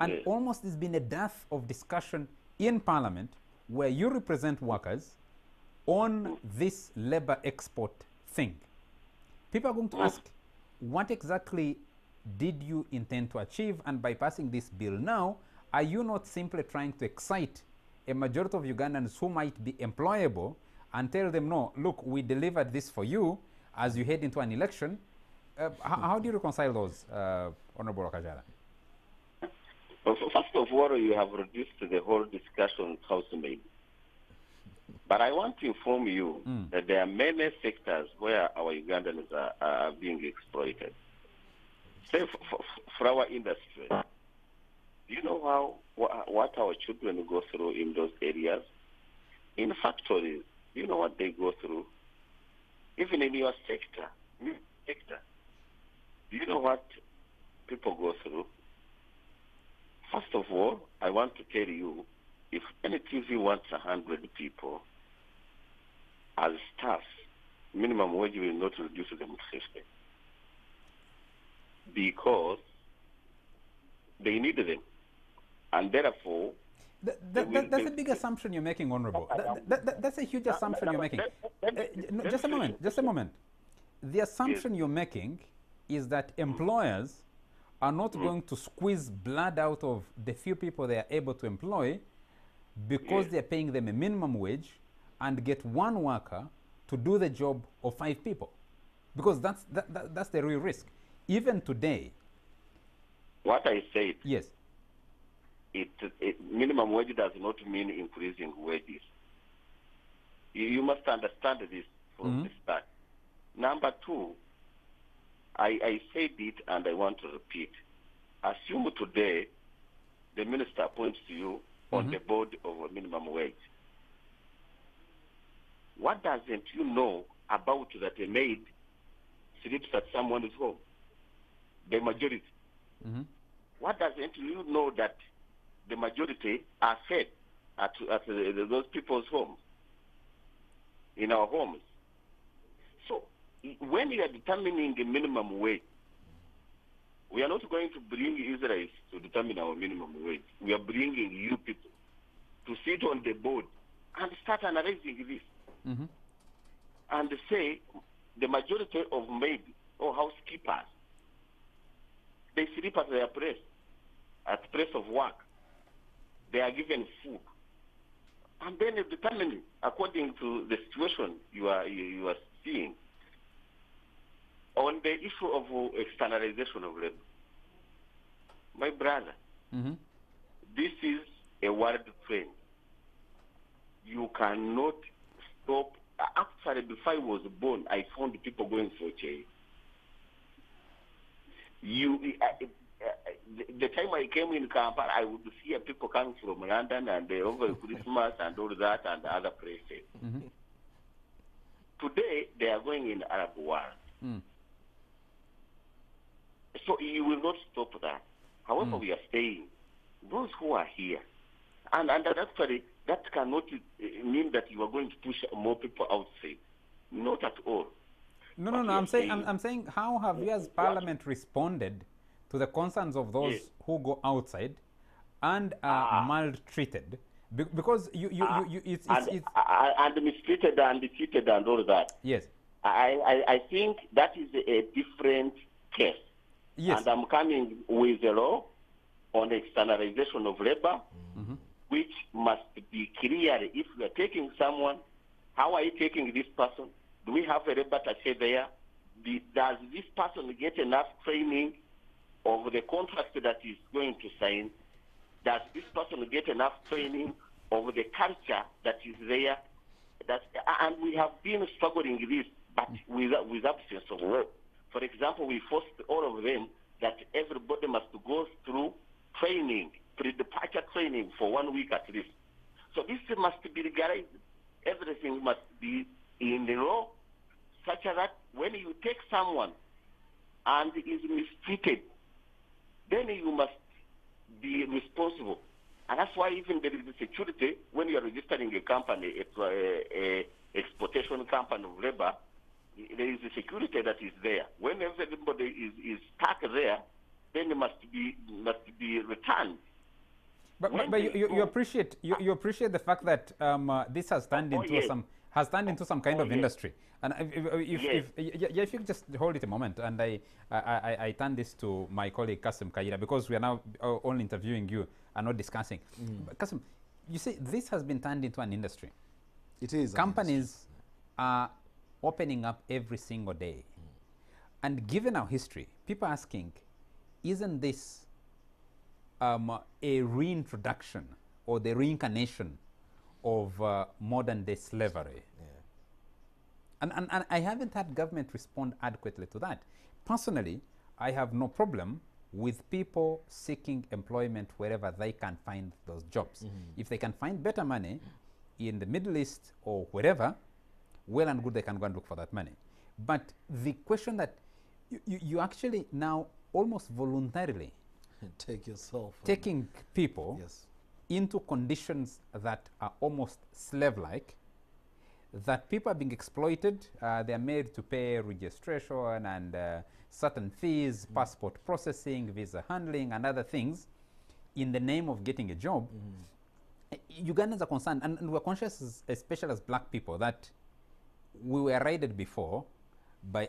And almost there's been a dearth of discussion in Parliament where you represent workers on this labor export thing. People are going to ask, what exactly did you intend to achieve? And by passing this bill now, are you not simply trying to excite a majority of Ugandans who might be employable and tell them, no, look, we delivered this for you as you head into an election? How do you reconcile those, Honorable Kajala? Well, first of all, you have reduced the whole discussion housemaid. But I want to inform you that there are many sectors where our Ugandans are being exploited. Say for our industry, do you know what our children go through in those areas? In factories, do you know what they go through? Even in your sector, do you know what people go through? First of all, I want to tell you, if any TV wants 100 people as staff, minimum wage will not reduce them to 50. Because they need them. And therefore... That's a big assumption you're making, Honorable. That's a huge assumption you're making. No, just a moment. The assumption you're making is that employers are not going to squeeze blood out of the few people they are able to employ because they're paying them a minimum wage and get one worker to do the job of 5 people. Because that's the real risk. Even today... What I said... Yes. Minimum wage does not mean increasing wages. You must understand this from the start. Number 2, I said it and I want to repeat. Assume today the minister appoints you on the board of a minimum wage. What doesn't you know about that a maid sleeps at someone's home? The majority. What doesn't you know that the majority are fed at those people's homes, in our homes? So when you are determining the minimum wage, we are not going to bring Israelis to determine our minimum wage. We are bringing you people to sit on the board and start analyzing this. And say the majority of maids or housekeepers, they sleep at their place, at place of work. They are given food. And then you determine according to the situation you are seeing. On the issue of externalization of labor, my brother, this is a world trend. You cannot stop. Actually, before I was born, I found people going for change. The time I came in Kampala, I would see people coming from London and over Christmas and all that and other places. Today, they are going in Arab world. So you will not stop that. However, we are saying those who are here, and actually that cannot mean that you are going to push more people outside. Not at all. No, What no, no. we I'm are saying, I'm saying, how have you as Parliament responded to the concerns of those Yes. who go outside and are maltreated? Because and mistreated and cheated and all that. Yes. I think that is a different case. Yes. And I'm coming with a law on externalization of labor, which must be clear. If we are taking someone, how are you taking this person? Do we have a labor attaché there? Does this person get enough training of the contract that is going to sign? Does this person get enough training of the culture that is there? And we have been struggling with this, but with absence of work. For example, we forced all of them that everybody must go through training, pre-departure training for 1 week at least. So this must be legalized. Everything must be in the law, such that when you take someone and is mistreated, then you must be responsible. And that's why even there is a security when you are registering a company, exploitation company of labor, there is a security that is there. When everybody is stuck there, then it must be returned. But you appreciate the fact that this has turned into some kind of industry. And if you could just hold it a moment, and I turn this to my colleague Kasim Kaira, because we are now only interviewing you and not discussing. But Kasim, you see, this has been turned into an industry. It is. Companies are opening up every single day. And given our history, people are asking, isn't this a reintroduction or the reincarnation of modern day slavery? And I haven't had government respond adequately to that. Personally, I have no problem with people seeking employment wherever they can find those jobs. If they can find better money in the Middle East or wherever, well and good, they can go and look for that money. But the question that you actually now almost voluntarily taking people into conditions that are almost slave-like, that people are being exploited. They are made to pay registration and certain fees, passport processing, visa handling, and other things in the name of getting a job. Ugandans are concerned, and we're conscious, especially as black people, that we were raided before by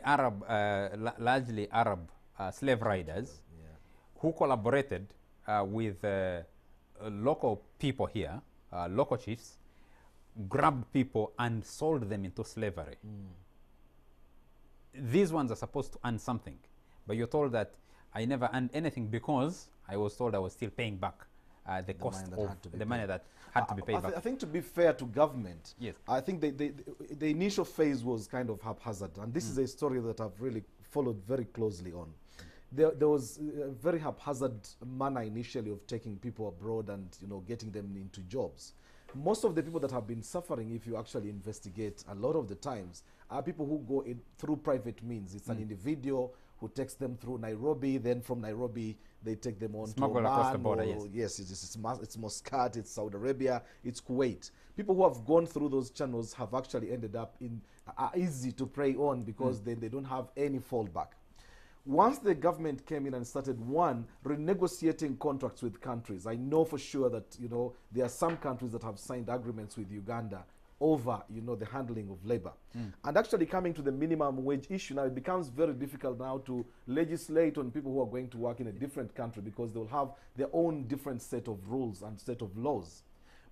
largely Arab slave riders who collaborated with local people here, local chiefs, grabbed people and sold them into slavery. These ones are supposed to earn something, but you're told that I never earned anything because I was told I was still paying back the cost of the money that had to be paid back. I think to be fair to government, I think the initial phase was kind of haphazard, and this is a story that I've really followed very closely on. There was a very haphazard manner initially of taking people abroad and getting them into jobs. Most of the people that have been suffering, if you actually investigate, a lot of the times are people who go in through private means. It's an individual who takes them through Nairobi, then from Nairobi they take them on to Oman, across the border, it's Muscat, it's Saudi Arabia, it's Kuwait. People who have gone through those channels have actually ended up in easy to prey on because then they don't have any fallback. Once the government came in and started, renegotiating contracts with countries, I know for sure that, there are some countries that have signed agreements with Uganda over, the handling of labor. And actually coming to the minimum wage issue now, it becomes very difficult now to legislate on people who are going to work in a different country because they'll have their own different set of rules and set of laws.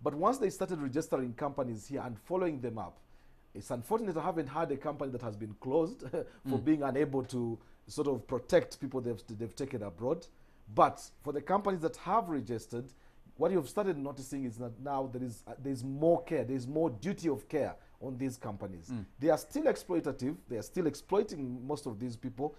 But once they started registering companies here and following them up, it's unfortunate I haven't had a company that has been closed for being unable to sort of protect people they've taken abroad. But for the companies that have registered, what you've started noticing is that now there's more care, there's more duty of care on these companies. They are still exploitative, they are still exploiting most of these people.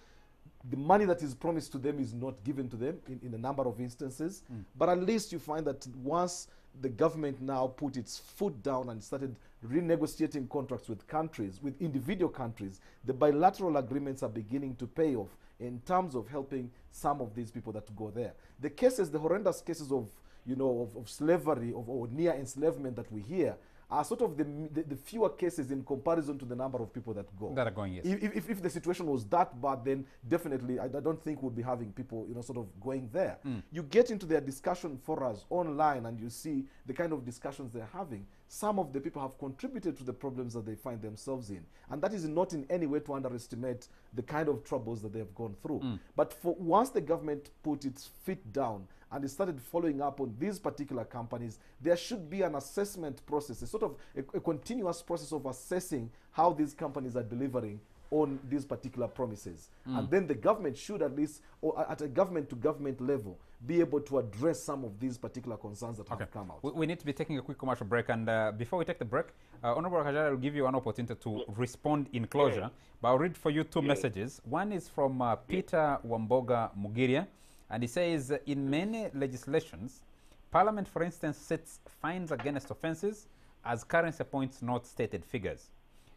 The money that is promised to them is not given to them in a number of instances. But at least you find that once the government now put its foot down and started renegotiating contracts with countries, with individual countries, the bilateral agreements are beginning to pay off in terms of helping some of these people that go there. The horrendous cases of you know, of slavery or near enslavement that we hear are sort of the fewer cases in comparison to the number of people that go. That are going, yes. If the situation was that bad, then definitely I don't think we'll be having people, you know, sort of going there. You get into their discussion forums online and you see the kind of discussions they're having. Some of the people have contributed to the problems that they find themselves in. And that is not in any way to underestimate the kind of troubles that they've gone through. But once the government put its feet down and it started following up on these particular companies, there should be an assessment process, a sort of a continuous process of assessing how these companies are delivering on these particular promises. And then the government should at least, or at a government-to-government level, be able to address some of these particular concerns that have come out. We need to be taking a quick commercial break, and before we take the break, Honorable Kajara will give you an opportunity to respond in closure, but I'll read for you two messages. One is from Peter Wamboga Mugiria, and he says, in many legislations, Parliament, for instance, sets fines against offences as currency points, not stated figures.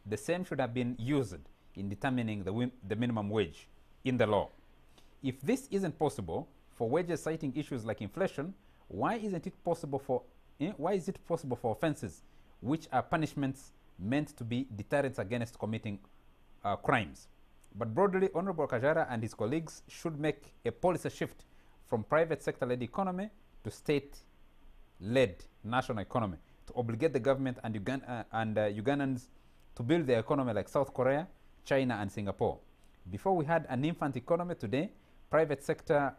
The same should have been used in determining the minimum wage in the law. If this isn't possible for wages citing issues like inflation, why is it possible for offences which are punishments meant to be deterrents against committing crimes? But broadly, Honorable Kajara and his colleagues should make a policy shift from private sector-led economy to state-led national economy to obligate the government and Ugandans to build their economy like South Korea, China, and Singapore. Before we had an infant economy, today, private sector,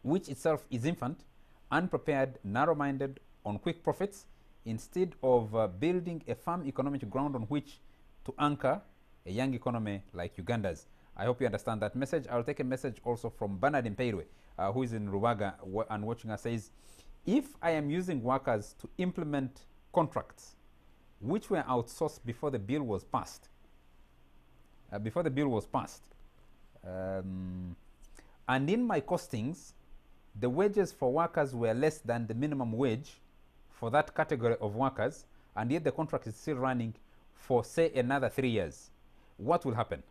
which itself is infant, unprepared, narrow-minded, on quick profits, instead of building a firm economic ground on which to anchor a young economy like Uganda's. I hope you understand that message. I'll take a message also from Bernard Mpeirwe, who is in Rubaga and watching us, says, if I am using workers to implement contracts which were outsourced before the bill was passed, and in my costings, the wages for workers were less than the minimum wage for that category of workers, and yet the contract is still running for, say, another 3 years, what will happen?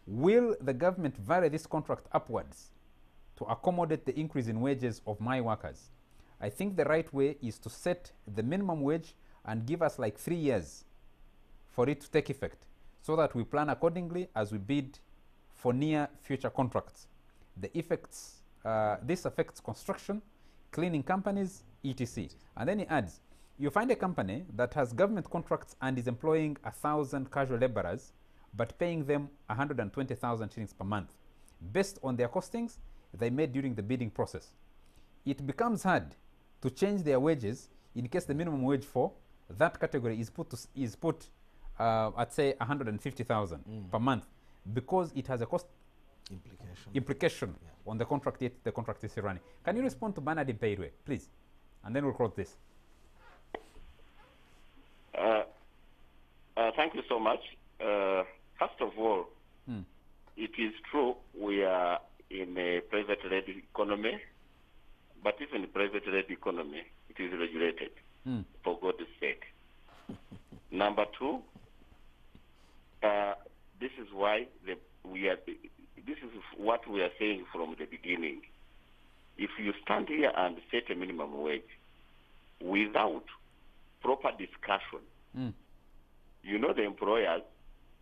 Will the government vary this contract upwards to accommodate the increase in wages of my workers? I think the right way is to set the minimum wage and give us like 3 years for it to take effect, so that we plan accordingly as we bid for near future contracts. This affects construction, cleaning companies, etc. And then he adds, you find a company that has government contracts and is employing 1,000 casual laborers, but paying them 120,000 shillings per month, based on their costings they made during the bidding process. It becomes hard to change their wages in case the minimum wage for that category is put at say 150,000 per month, because it has a cost implication on the contract yet the contract is still running. Can you respond to Bernard Mpeirwe, please? And then we'll close this. Thank you so much. First of all, it is true we are in a private-led economy, but even private-led economy, it is regulated, for God's sake. Number two, this is why this is what we are saying from the beginning. If you stand here and set a minimum wage without proper discussion, you know the employers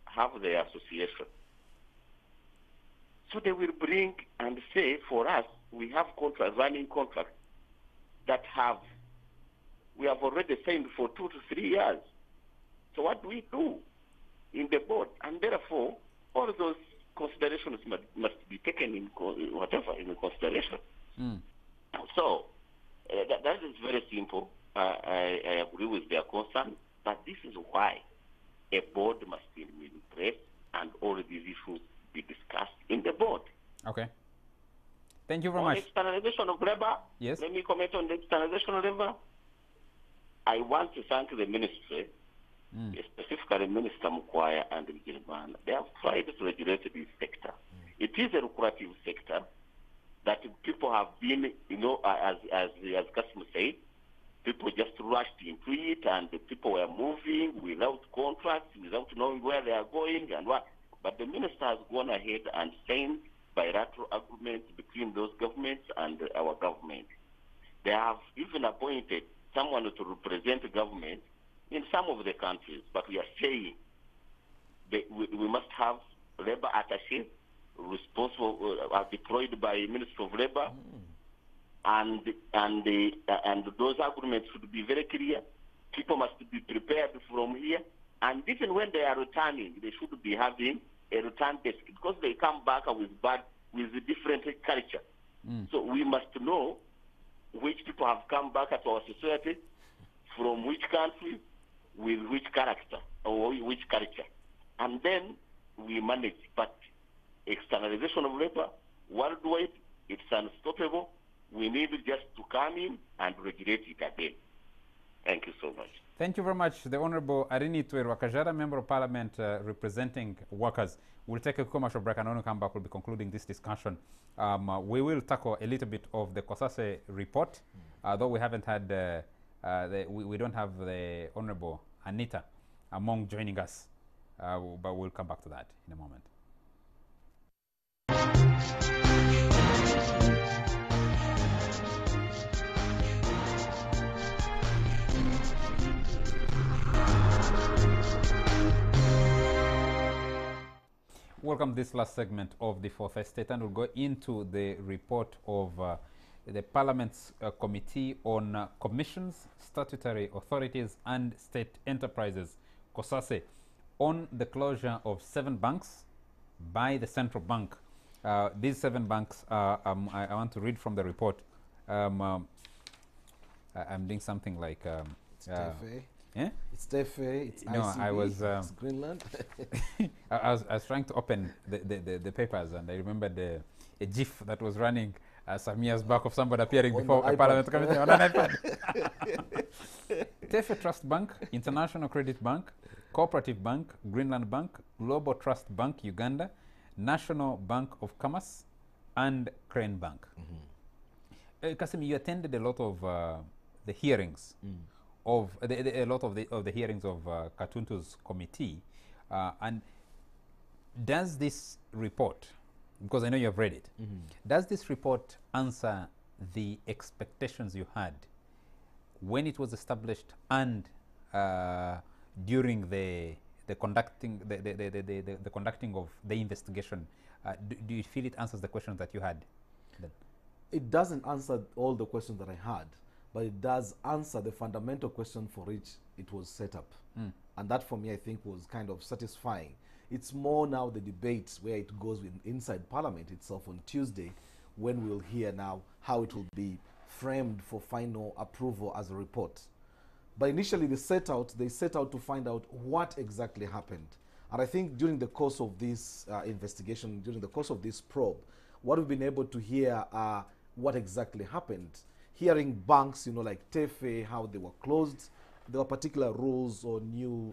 have their association. So they will bring and say, for us, we have running contracts that we have already signed for 2 to 3 years. So what do we do in the board? And therefore, all those considerations must be taken in consideration. So that is very simple. I agree with their concern, but this is why a board must be in place and all these issues be discussed in the board. Okay. Thank you very much. Externalization of labor. Yes. Let me comment on the externalization of labor. I want to thank the ministry, specifically Minister Mukwaya and Gilman. They have tried to regulate this sector. It is a lucrative sector that people have been, as Kasim said, people just rushed into it, and the people were moving without contracts, without knowing where they are going and what. But the minister has gone ahead and signed bilateral agreements between those governments and our government. They have even appointed someone to represent the government in some of the countries, but we are saying that we must have labor attaché responsible, deployed by Ministry of Labor, and those agreements should be very clear. People must be prepared from here, and even when they are returning, they should be having a return desk because they come back with a different culture. So we must know which people have come back to our society, from which country, with which character or which culture, and then we manage. But externalization of labor worldwide, it's unstoppable. We need just to come in and regulate it again. Thank you so much. Thank you very much, the Honorable Arini Twerwakajara, Member of Parliament representing workers. We'll take a commercial break, and when we come back, we'll be concluding this discussion. We will tackle a little bit of the COSASE report, though we haven't had, we don't have the Honorable Anita Among joining us, but we'll come back to that in a moment. Welcome to this last segment of the Fourth Estate, and we'll go into the report of the Parliament's Committee on Commissions, Statutory Authorities and State Enterprises, COSASE, on the closure of 7 banks by the central bank. These 7 banks, I want to read from the report. I'm doing something like... Yeah? It's TFA, it's no, ICB, it's Greenland. I was trying to open the papers, and I remembered a GIF that was running some years back of somebody appearing before a Parliament committee on an iPad. TFA Trust Bank, International Credit Bank, Cooperative Bank, Greenland Bank, Global Trust Bank, Uganda, National Bank of Commerce, and Crane Bank. Kasim, you attended a lot of the hearings. Of a lot of the hearings of Katuntu's committee, and does this report, because I know you have read it, does this report answer the expectations you had when it was established and during the conducting of the investigation? Do you feel it answers the questions that you had then? It doesn't answer all the questions that I had, but it does answer the fundamental question for which it was set up. And that, for me, I think was kind of satisfying. It's more now the debate where it goes inside Parliament itself on Tuesday, when we'll hear now how it will be framed for final approval as a report. But initially they set out to find out what exactly happened. And I think during the course of this investigation, during the course of this probe, what we've been able to hear are what exactly happened. Hearing banks, you know, like TFA, how they were closed. There were particular rules or new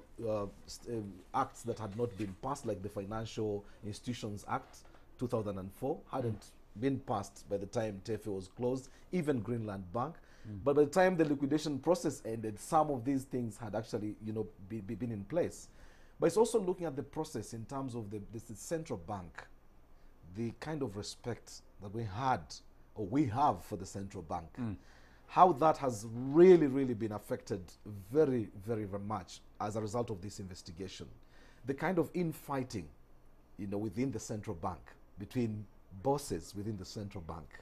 acts that had not been passed, like the Financial Institutions Act 2004 hadn't been passed by the time TFA was closed, even Greenland Bank. But by the time the liquidation process ended, some of these things had actually, you know, been in place. But it's also looking at the process in terms of the central bank, the kind of respect that we had or we have for the central bank, how that has really been affected very much as a result of this investigation. The kind of infighting, you know, within the central bank, between bosses within the central bank.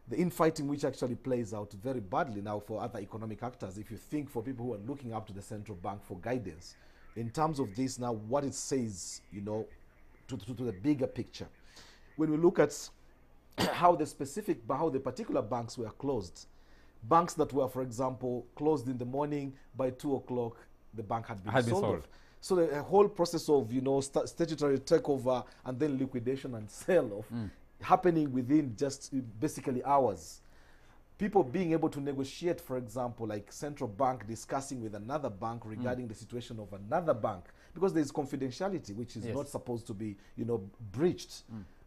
The infighting which actually plays out very badly now for other economic actors. If you think for people who are looking up to the central bank for guidance, in terms of this now, what it says, you know, to the bigger picture. When we look at how the particular banks were closed, banks that were, for example, closed in the morning, by 2 o'clock, the bank had been sold. So the whole process of, you know, statutory takeover and then liquidation and sale of happening within just basically hours. People being able to negotiate, for example, like central bank discussing with another bank regarding the situation of another bank, because there is confidentiality which is not supposed to be, you know, breached.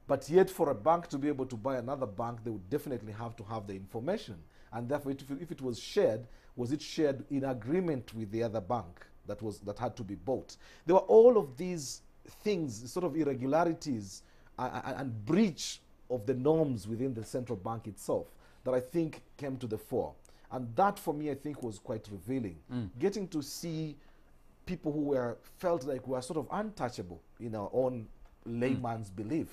But yet for a bank to be able to buy another bank, they would definitely have to have the information. And therefore, if it was shared, was it shared in agreement with the other bank that had to be bought? There were all of these things, sort of irregularities and breach of the norms within the central bank itself that I think came to the fore. And that, for me, I think was quite revealing. Getting to see people who felt like we were sort of untouchable in our own layman's belief,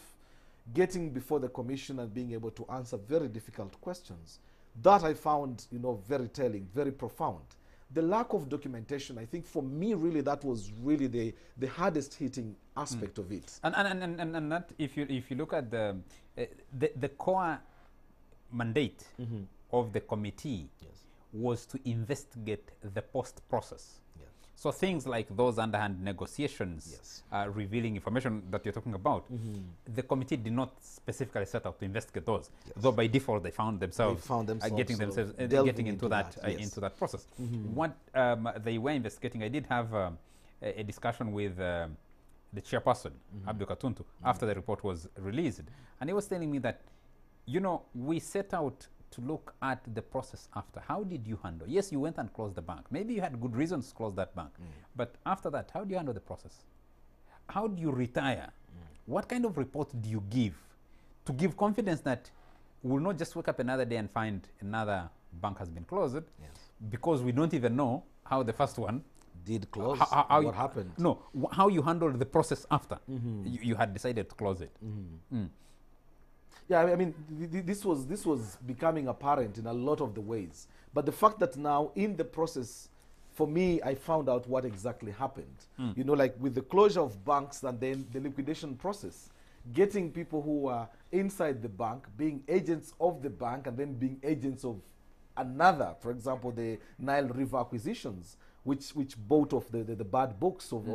getting before the commission and being able to answer very difficult questions. That I found, very telling, very profound. The lack of documentation, I think for me, really, that was really the hardest hitting aspect of it. And that, if you look at the core mandate of the committee was to investigate the post process. So things like those underhand negotiations revealing information that you're talking about, the committee did not specifically set out to investigate those, though by default they found themselves getting into that process. What they were investigating, I did have a discussion with the chairperson, Abdul Katuntu, after the report was released, and he was telling me that, we set out to look at the process after. How did you handle? Yes, you went and closed the bank. Maybe you had good reasons to close that bank. But after that, how do you handle the process? How do you retire? What kind of report do you give to give confidence that we'll not just wake up another day and find another bank has been closed because we don't even know how the first one did close, what happened? No, how you handled the process after you had decided to close it. Yeah, I mean, this was becoming apparent in a lot of the ways. But the fact that now in the process, for me, I found out what exactly happened. Like with the closure of banks and then the liquidation process, getting people who are inside the bank, being agents of the bank and then being agents of another, for example, the Nile River acquisitions, which bought off the bad books of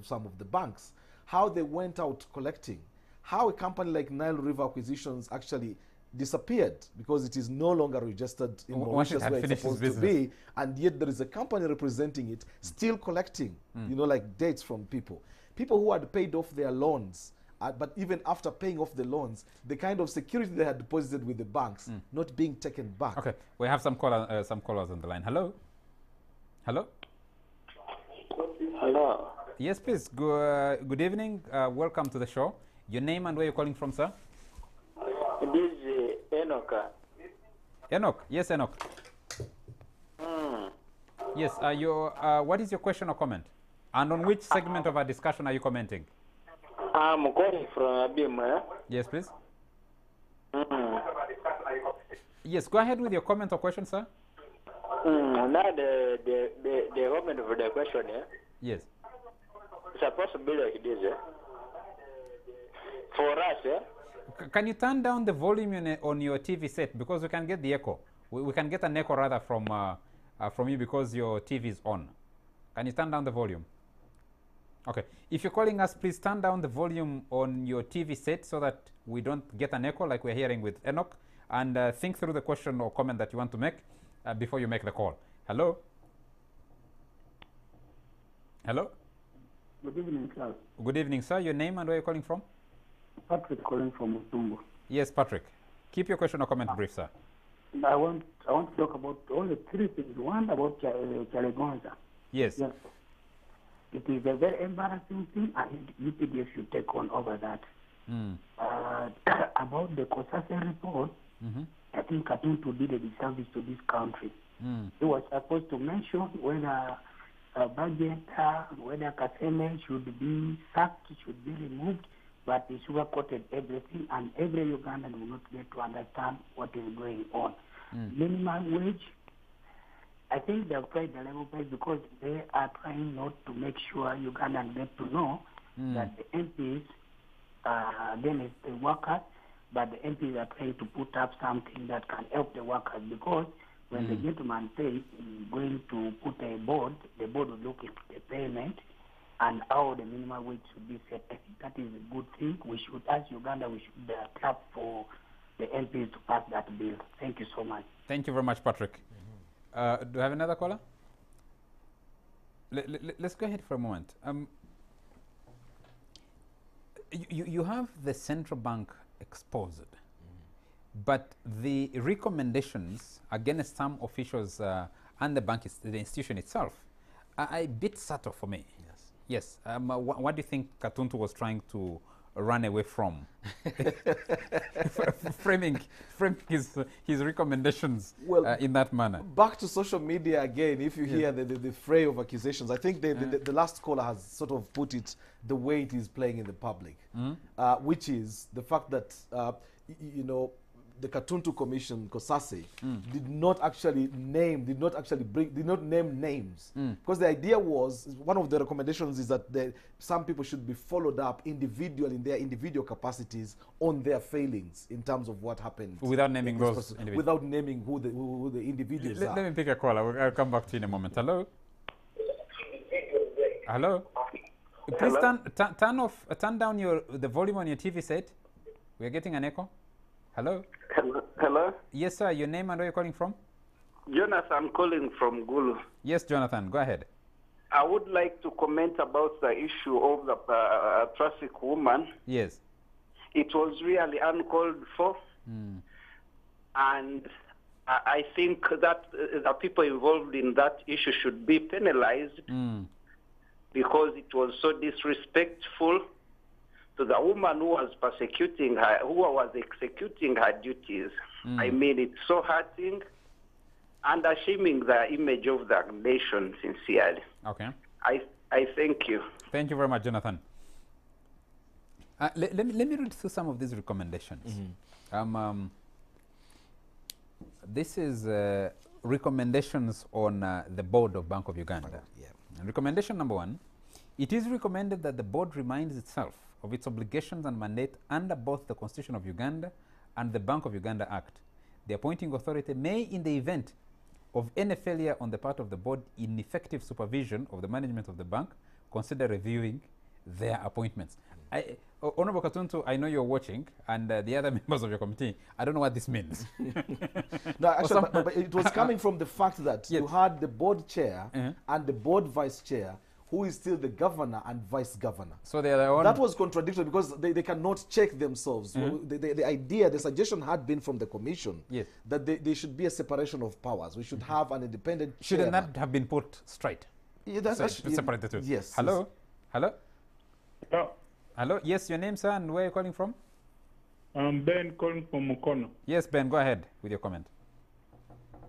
some of the banks, how they went out collecting, how a company like Nile River Acquisitions actually disappeared because it is no longer registered in Mauritius where it's supposed to be, and yet there is a company representing it still collecting, like dates from people who had paid off their loans, but even after paying off the loans, the kind of security they had deposited with the banks not being taken back. Okay, we have some callers on the line. Hello? Hello? Hello. Yes, please. Good evening. Welcome to the show. Your name and where you're calling from, sir? This is Enoch. Enoch. Yes, Enoch. Yes. What is your question or comment? And on which segment of our discussion are you commenting? I'm calling from Abima. Yes, please. Yes, go ahead with your comment or question, sir. Now the comment of the question, Yes. It's a possibility like this, for us, Can you turn down the volume on your TV set, because we can get the echo. We can get an echo rather from you because your TV is on. Can you turn down the volume? Okay. If you're calling us, please turn down the volume on your TV set so that we don't get an echo like we're hearing with Enoch, and think through the question or comment that you want to make before you make the call. Hello? Hello? Good evening, sir. Good evening, sir. Your name and where you're calling from? Patrick calling from Mutumbo. Yes, Patrick. Keep your question or comment brief, sir. I want to talk about all the three things. One about Chalegonza. Yes. Yes. It is a very embarrassing thing, and UPDF should take on over that. About the Kosase report, I think Katuntu did a disservice to this country. He was supposed to mention whether Bagenta, whether Kaseme should be sacked, should be removed, but he sugar-coated everything, and every Ugandan will not get to understand what is going on. Minimum wage, I think they have tried the level price because they are trying not to make sure Ugandans get to know that the MPs are against the workers, but the MPs are trying to put up something that can help the workers, because when the gentleman says he's going to put a board, the board will look at the payment and how the minimum wage should be set. I think that is a good thing. We should, as Uganda, we should clap for the MPs to pass that bill. Thank you so much. Thank you very much, Patrick. Do you have another caller? Let's go ahead for a moment. You have the central bank exposed, but the recommendations against some officials and the bank, the institution itself, are a bit subtle for me. Yes. What do you think Katuntu was trying to run away from. framing his recommendations in that manner. Back to social media again, if you hear the fray of accusations, I think the last caller has sort of put it the way it is playing in the public, which is the fact that, you know, the Katuntu Commission, Kosase, did not name names. Because the idea was, one of the recommendations is that some people should be followed up individually in their individual capacities on their failings in terms of what happened. Without naming those individuals. Without naming who the individuals are. Let me pick a caller. I'll come back to you in a moment. Hello? Hello? Please turn down the volume on your TV set. We are getting an echo. Hello? Hello? Yes, sir. Your name and where you're calling from? Jonathan calling from Gulu. Yes, Jonathan. Go ahead. I would like to comment about the issue of the traffic woman. Yes. It was really uncalled for. And I think that the people involved in that issue should be penalized because it was so disrespectful to the woman who was persecuting her, who was executing her duties. I mean, it's so hurting and shaming the image of the nation, sincerely. Okay. I thank you. Thank you very much, Jonathan. Let me read through some of these recommendations. This is recommendations on the board of Bank of Uganda. And recommendation number 1, it is recommended that the board reminds itself of its obligations and mandate under both the Constitution of Uganda and the Bank of Uganda Act. The appointing authority may, in the event of any failure on the part of the board in effective supervision of the management of the bank, consider reviewing their appointments. Honorable Katuntu, I know you're watching, and the other members of your committee, I don't know what this means. No, actually, but it was coming from the fact that you had the board chair and the board vice chair, who is still the governor and vice governor. So they are their own. That was contradictory because they cannot check themselves. The idea, the suggestion had been from the commission that there should be a separation of powers. We should have an independent Shouldn't that have been put straight? Yeah, that's actually, separated. Yes. Hello? Hello? Hello? Hello? Yes, your name, sir, and where are you calling from? I'm Ben calling from Mukono. Yes, Ben, go ahead with your comment.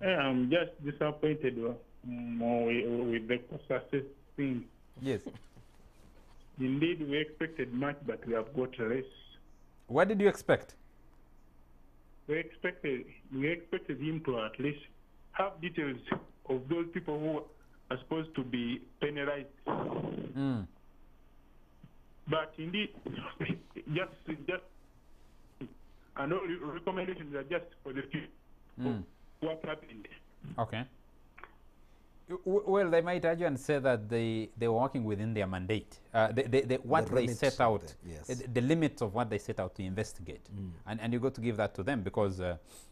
I'm just disappointed with the process thing. Yes. Indeed, we expected much, but we have got less. What did you expect? We expected him to at least have details of those people who are supposed to be penalized. But indeed, just and all recommendations are just for the future. What happened? Okay. Well, they might argue and say that they were working within their mandate. What they set out, the limits of what they set out to investigate. And you got to give that to them because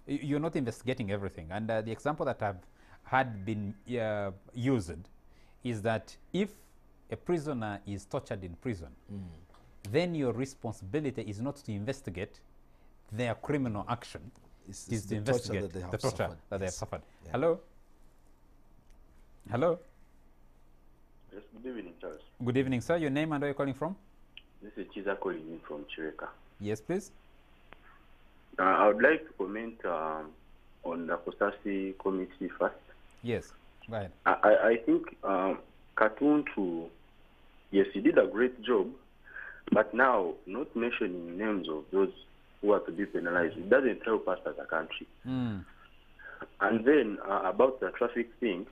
you're not investigating everything. And the example that had been used is that if a prisoner is tortured in prison, then your responsibility is not to investigate their criminal action, is to investigate the torture that they have suffered. Hello? Hello? Yes, good evening, Charles. Good evening, sir. Your name and where are you calling from? This is Chiza calling in from Chireka. Yes, please. I would like to comment on the Kosasi committee first. Yes, go ahead. I think Katuntu, yes, he did a great job, but now not mentioning names of those who are to be penalized, it doesn't help us as a country. And then about the traffic thing,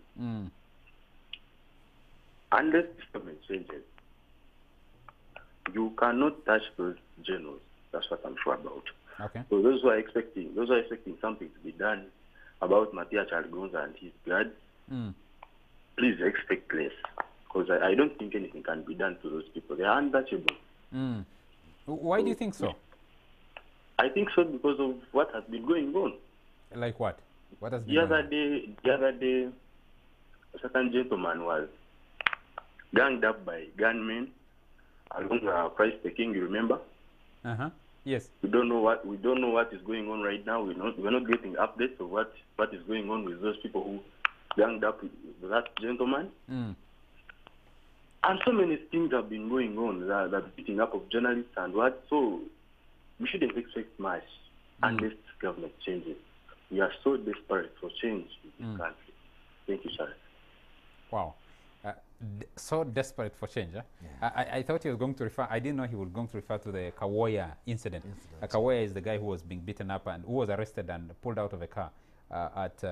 unless the government changes, you cannot touch those journals. That's what I'm sure about. Okay. So those who are expecting something to be done about Matia Chargonza and his guards, please expect less, because I don't think anything can be done to those people. They are untouchable. Why do you think so? I think so because of what has been going on. Like what? What has been the other day, a certain gentleman was ganged up by gunmen along the price taking. You remember? Yes. We don't know what is going on right now. We're not getting updates of what is going on with those people who ganged up with that gentleman. And so many things have been going on, that beating up of journalists and what. So we shouldn't expect much unless government changes. We are so desperate for change in this country. Thank you, sir. Wow. So desperate for change. Huh? Yeah. I thought he was going to refer, I didn't know he was going to refer to the Kawoya incident. Kawoya is the guy who was being beaten up and who was arrested and pulled out of a car at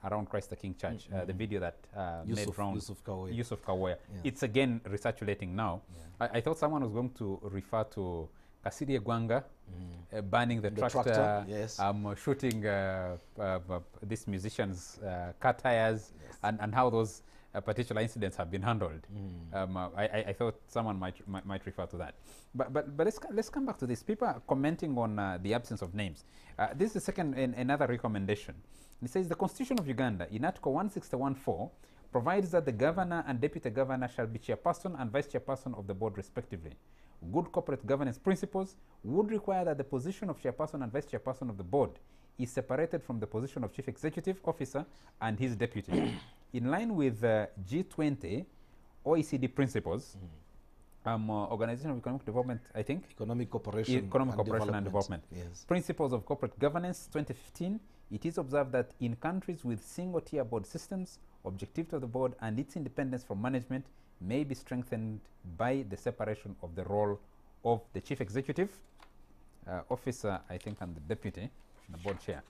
around Christ the King Church. The video that made round. Yusuf Kawoya. Yeah. It's again recirculating now. Yeah. I thought someone was going to refer to Kasiri Gwanga burning the tractor, yes. Shooting these musicians' car tires, yes. and how those particular incidents have been handled. I thought someone might refer to that. But let's come back to this. People are commenting on the absence of names. This is the second another recommendation. It says the Constitution of Uganda in Article 161.4 provides that the governor and deputy governor shall be chairperson and vice chairperson of the board respectively. Good corporate governance principles would require that the position of chairperson and vice chairperson of the board is separated from the position of chief executive officer and his deputy. In line with G20 OECD principles, Organization of Economic Development, I think. Economic Cooperation and Development. Yes. Principles of Corporate Governance, 2015. It is observed that in countries with single-tier board systems, objectivity of the board and its independence from management may be strengthened by the separation of the role of the chief executive officer, I think, and the deputy, the board chair.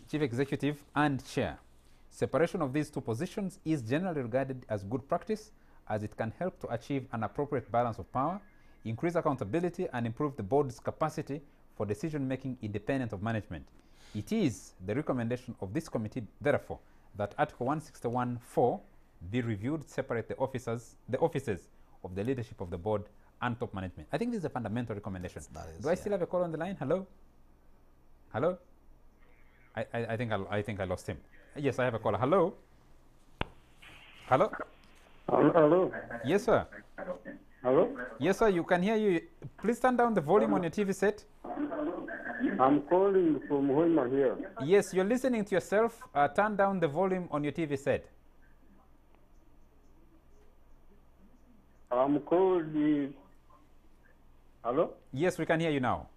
Chief executive and chair. Separation of these two positions is generally regarded as good practice, as it can help to achieve an appropriate balance of power, increase accountability, and improve the board's capacity for decision-making independent of management. It is the recommendation of this committee, therefore, that Article 161.4 be reviewed, separate the offices of the leadership of the board and top management. I think this is a fundamental recommendation. Do I still have a call on the line? Hello? Hello? I think I lost him. Yes, I have a caller. Hello? Hello? Hello? Yes, sir. Hello? Yes, sir, you can hear you. Please turn down the volume on your TV set. I'm calling from Hoima here. Yes, you're listening to yourself. Turn down the volume on your TV set. I'm calling. Hello? Yes, we can hear you now.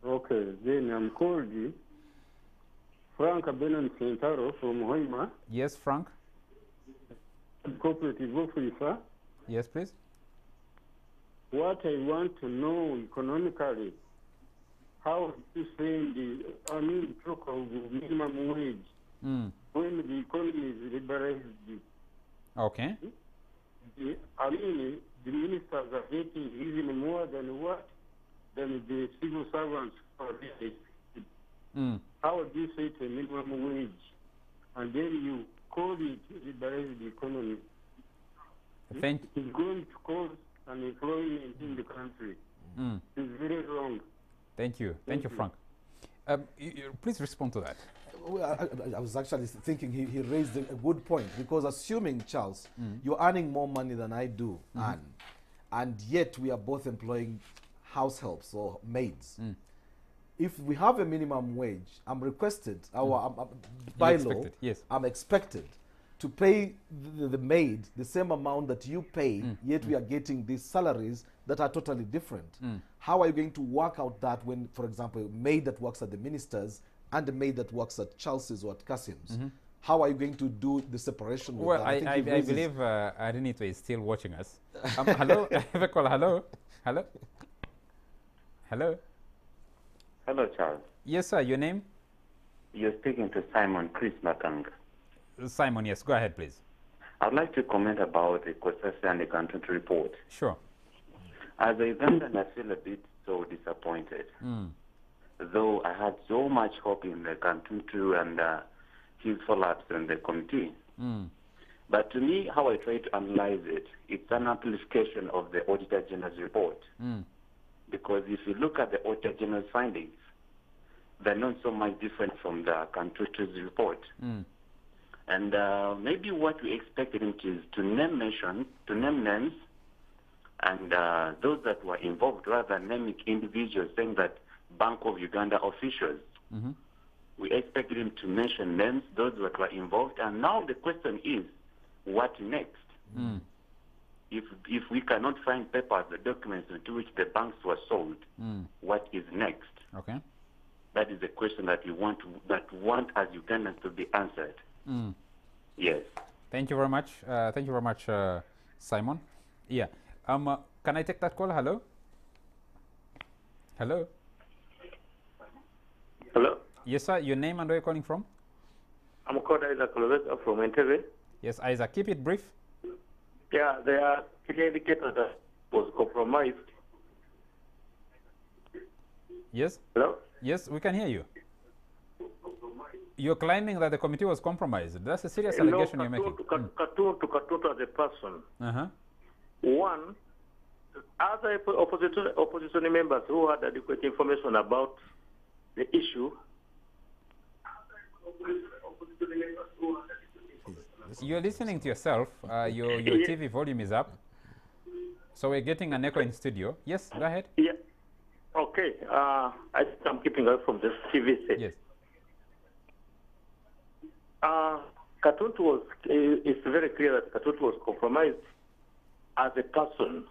Okay, then I'm calling Frank Benon Sentaro from Hoima. Yes, Frank. Cooperative officer. Yes, please. What I want to know economically, how to send talk of minimum wage when the economy is liberalized. Okay. The ministers are getting even more than the civil servants are getting. How do you set a minimum wage? And then you call it liberalized economy. Thank you. It's going to cause unemployment in the country. It's very wrong. Thank you. Thank you, Frank. Please respond to that. Well, I was actually thinking he raised a good point, because assuming, Charles, you're earning more money than I do earn, and yet we are both employing house helps or maids. If we have a minimum wage, I'm requested, by law, yes. I'm expected to pay the maid the same amount that you pay, yet we are getting these salaries that are totally different. How are you going to work out that when, for example, a maid that works at the ministers and a maid that works at Chelsea's or at Kasim's, how are you going to do the separation? With well, that? I believe Arinito is still watching us. Hello? I have a call. Hello? Hello? Hello? Hello, Charles. Yes, sir. Your name? You're speaking to Simon Chris Makang. Simon, yes. Go ahead, please. I'd like to comment about the Kosasa and the content report. Sure. As a Ugandan, I feel a bit so disappointed. Though I had so much hope in the Kantuntu and his follow-ups and the committee. But to me, how I try to analyze it, it's an amplification of the Auditor General's report. Because if you look at the Auditor General's findings, they're not so much different from the Kantuntu's report. And maybe what we expected him to name names, and those that were involved, rather than naming individuals, saying that Bank of Uganda officials. We expected him to mention names, those that were involved, and now the question is, what next? If we cannot find papers, the documents into which the banks were sold, what is next? Okay. That is the question that we want as Ugandans to be answered. Yes. Thank you very much. Thank you very much, Simon. Yeah. Can I take that call? Hello. Hello. Hello. Yes, sir. Your name and where you're calling from? I'm called Isaac Lovett from Entebbe. Yes, Isaac. Keep it brief. Yeah, there are clear indicators that was compromised. Yes. Hello. Yes, we can hear you. You're claiming that the committee was compromised. That's a serious No, allegation you're making. Katutu as a person. Uh-huh. One, other opposition members who had adequate information about the issue. You're listening to yourself. Your TV volume is up. So we're getting an echo in studio. Yes, go ahead. Yeah. Okay. I think I'm keeping away from this TV set. Yes. Katutu was, it's very clear that Katutu was compromised as a person.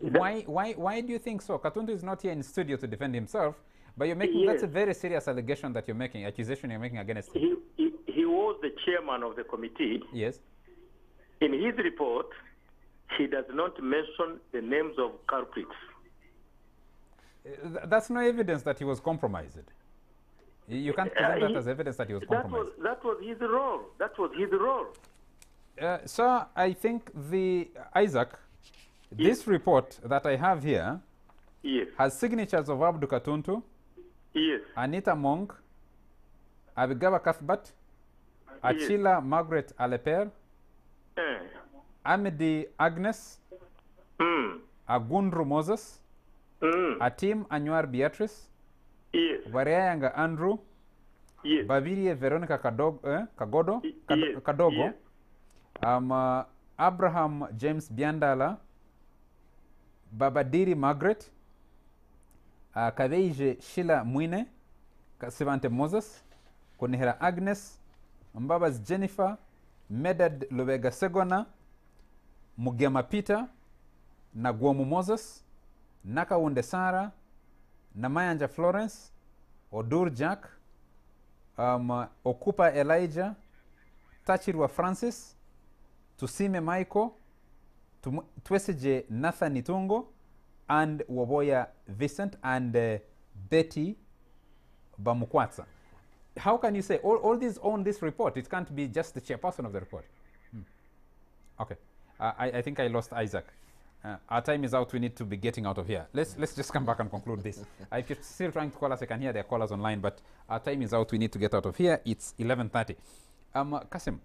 Why do you think so? Katuntu is not here in studio to defend himself, but you're making, that's a very serious allegation that you're making, accusation you're making against him. He was the chairman of the committee. Yes. In his report, he does not mention the names of culprits. That's no evidence that he was compromised. You can't present that as evidence that he was compromised. That was his role. That was his role. Sir, I think Isaac, this report that I have here has signatures of Abdu Katuntu, Anita Monk, Abigaba Cuthbert, Achila Margaret Aleper, Amidi Agnes, Agundru Moses, Atim Anwar Beatrice, Variayanga Andrew, Babirie Veronica Kadogo, Abraham James Biandala, Babadiri Margaret, Kaveije Sheila Mwine, Sivante Moses, Kunihera Agnes, Mbabas Jennifer, Medad Lubega Segona, Mugema Peter, Nagwomu Moses, Nakawunde Sara, Namayanja Florence, Odur Jack, Okupa Elijah, Tachirwa Francis, Tusime Michael, Tweseje Nathan Itungo, and Waboya Vincent, and Betty Bamukwatsa. How can you say all these own this report? It can't be just the chairperson of the report. Okay. I think I lost Isaac. Our time is out. We need to be getting out of here. Let's just come back and conclude this. If you're still trying to call us, I can hear there are callers online, but our time is out. We need to get out of here. It's 11:30. Kasim,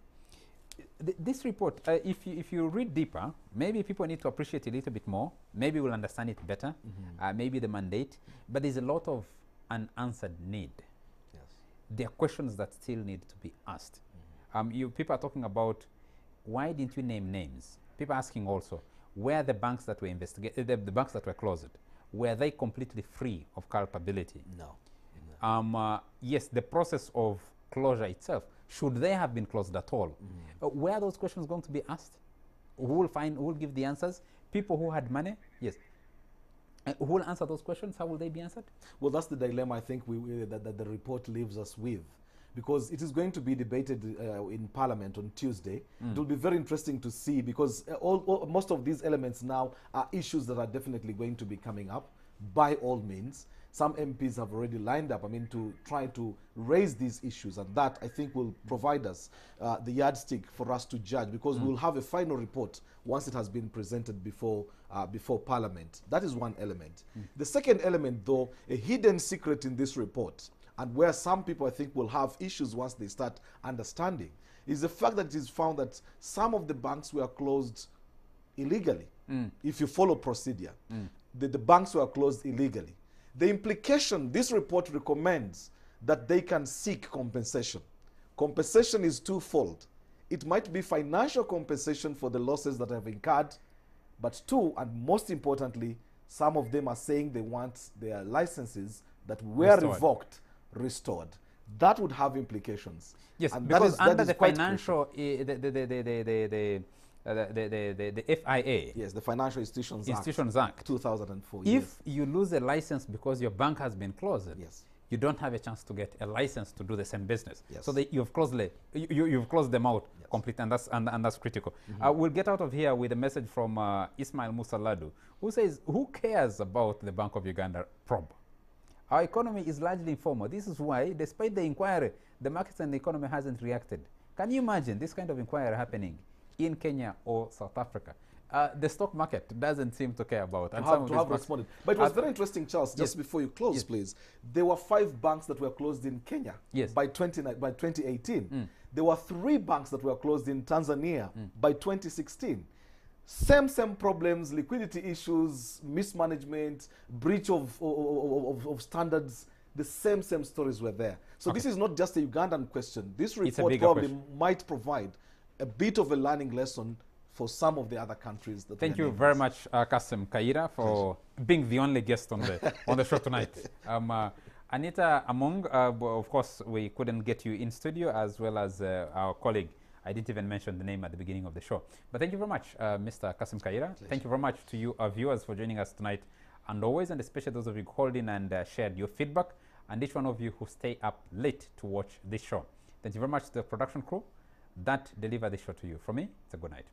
this report, if you read deeper, maybe people need to appreciate it a little bit more. Maybe we'll understand it better. Maybe the mandate. But there's a lot of unanswered need. Yes. There are questions that still need to be asked. People are talking about, why didn't you name names? People asking also, were the banks that were investigated, the banks that were closed, were they completely free of culpability? No. Yes, the process of closure itself, should they have been closed at all? Were those questions going to be asked? Who will give the answers? People who had money? Yes. Who will answer those questions? How will they be answered? Well, that's the dilemma I think that the report leaves us with, because it is going to be debated in Parliament on Tuesday. It will be very interesting to see, because most of these elements now are issues that are definitely going to be coming up by all means. Some MPs have already lined up, to try to raise these issues, and that, I think, will provide us the yardstick for us to judge, because we'll have a final report once it has been presented before Parliament. That is one element. The second element, though, a hidden secret in this report, and where some people, I think, will have issues once they start understanding, is the fact that it is found that some of the banks were closed illegally. If you follow procedure, the banks were closed illegally. The implication, this report recommends that they can seek compensation. Compensation is twofold. It might be financial compensation for the losses that have incurred, but two, and most importantly, some of them are saying they want their licenses that were revoked restored. that would have implications. Yes, and because that under is the quite financial, crucial. the FIA. Yes, the Financial Institutions Act. 2004. If you lose a license because your bank has been closed, yes, you don't have a chance to get a license to do the same business. Yes. So you've closed you've closed them out completely, and that's critical. We'll get out of here with a message from Ismail Musaladu, who says, "Who cares about the Bank of Uganda probe? Our economy is largely informal. This is why, despite the inquiry, the markets and the economy hasn't reacted." Can you imagine this kind of inquiry happening in Kenya or South Africa? The stock market doesn't seem to care about to have responded. But it was very interesting, Charles, just before you close, please. There were 5 banks that were closed in Kenya by 2018. There were 3 banks that were closed in Tanzania by 2016. Same problems, liquidity issues, mismanagement, breach of standards. The same stories were there. So this is not just a Ugandan question. This report probably might provide a bit of a learning lesson for some of the other countries. Thank you very much, Kasim Kaira, for being the only guest on the show tonight. Anita Among, of course, we couldn't get you in studio, as well as our colleague. I didn't even mention the name at the beginning of the show. But thank you very much, Mr. Kasim Kaira. Thank you very much to you, our viewers, for joining us tonight. And always, and especially those of you who called in and shared your feedback, and each one of you who stay up late to watch this show. Thank you very much to the production crew that deliver this show to you. From me, it's a good night.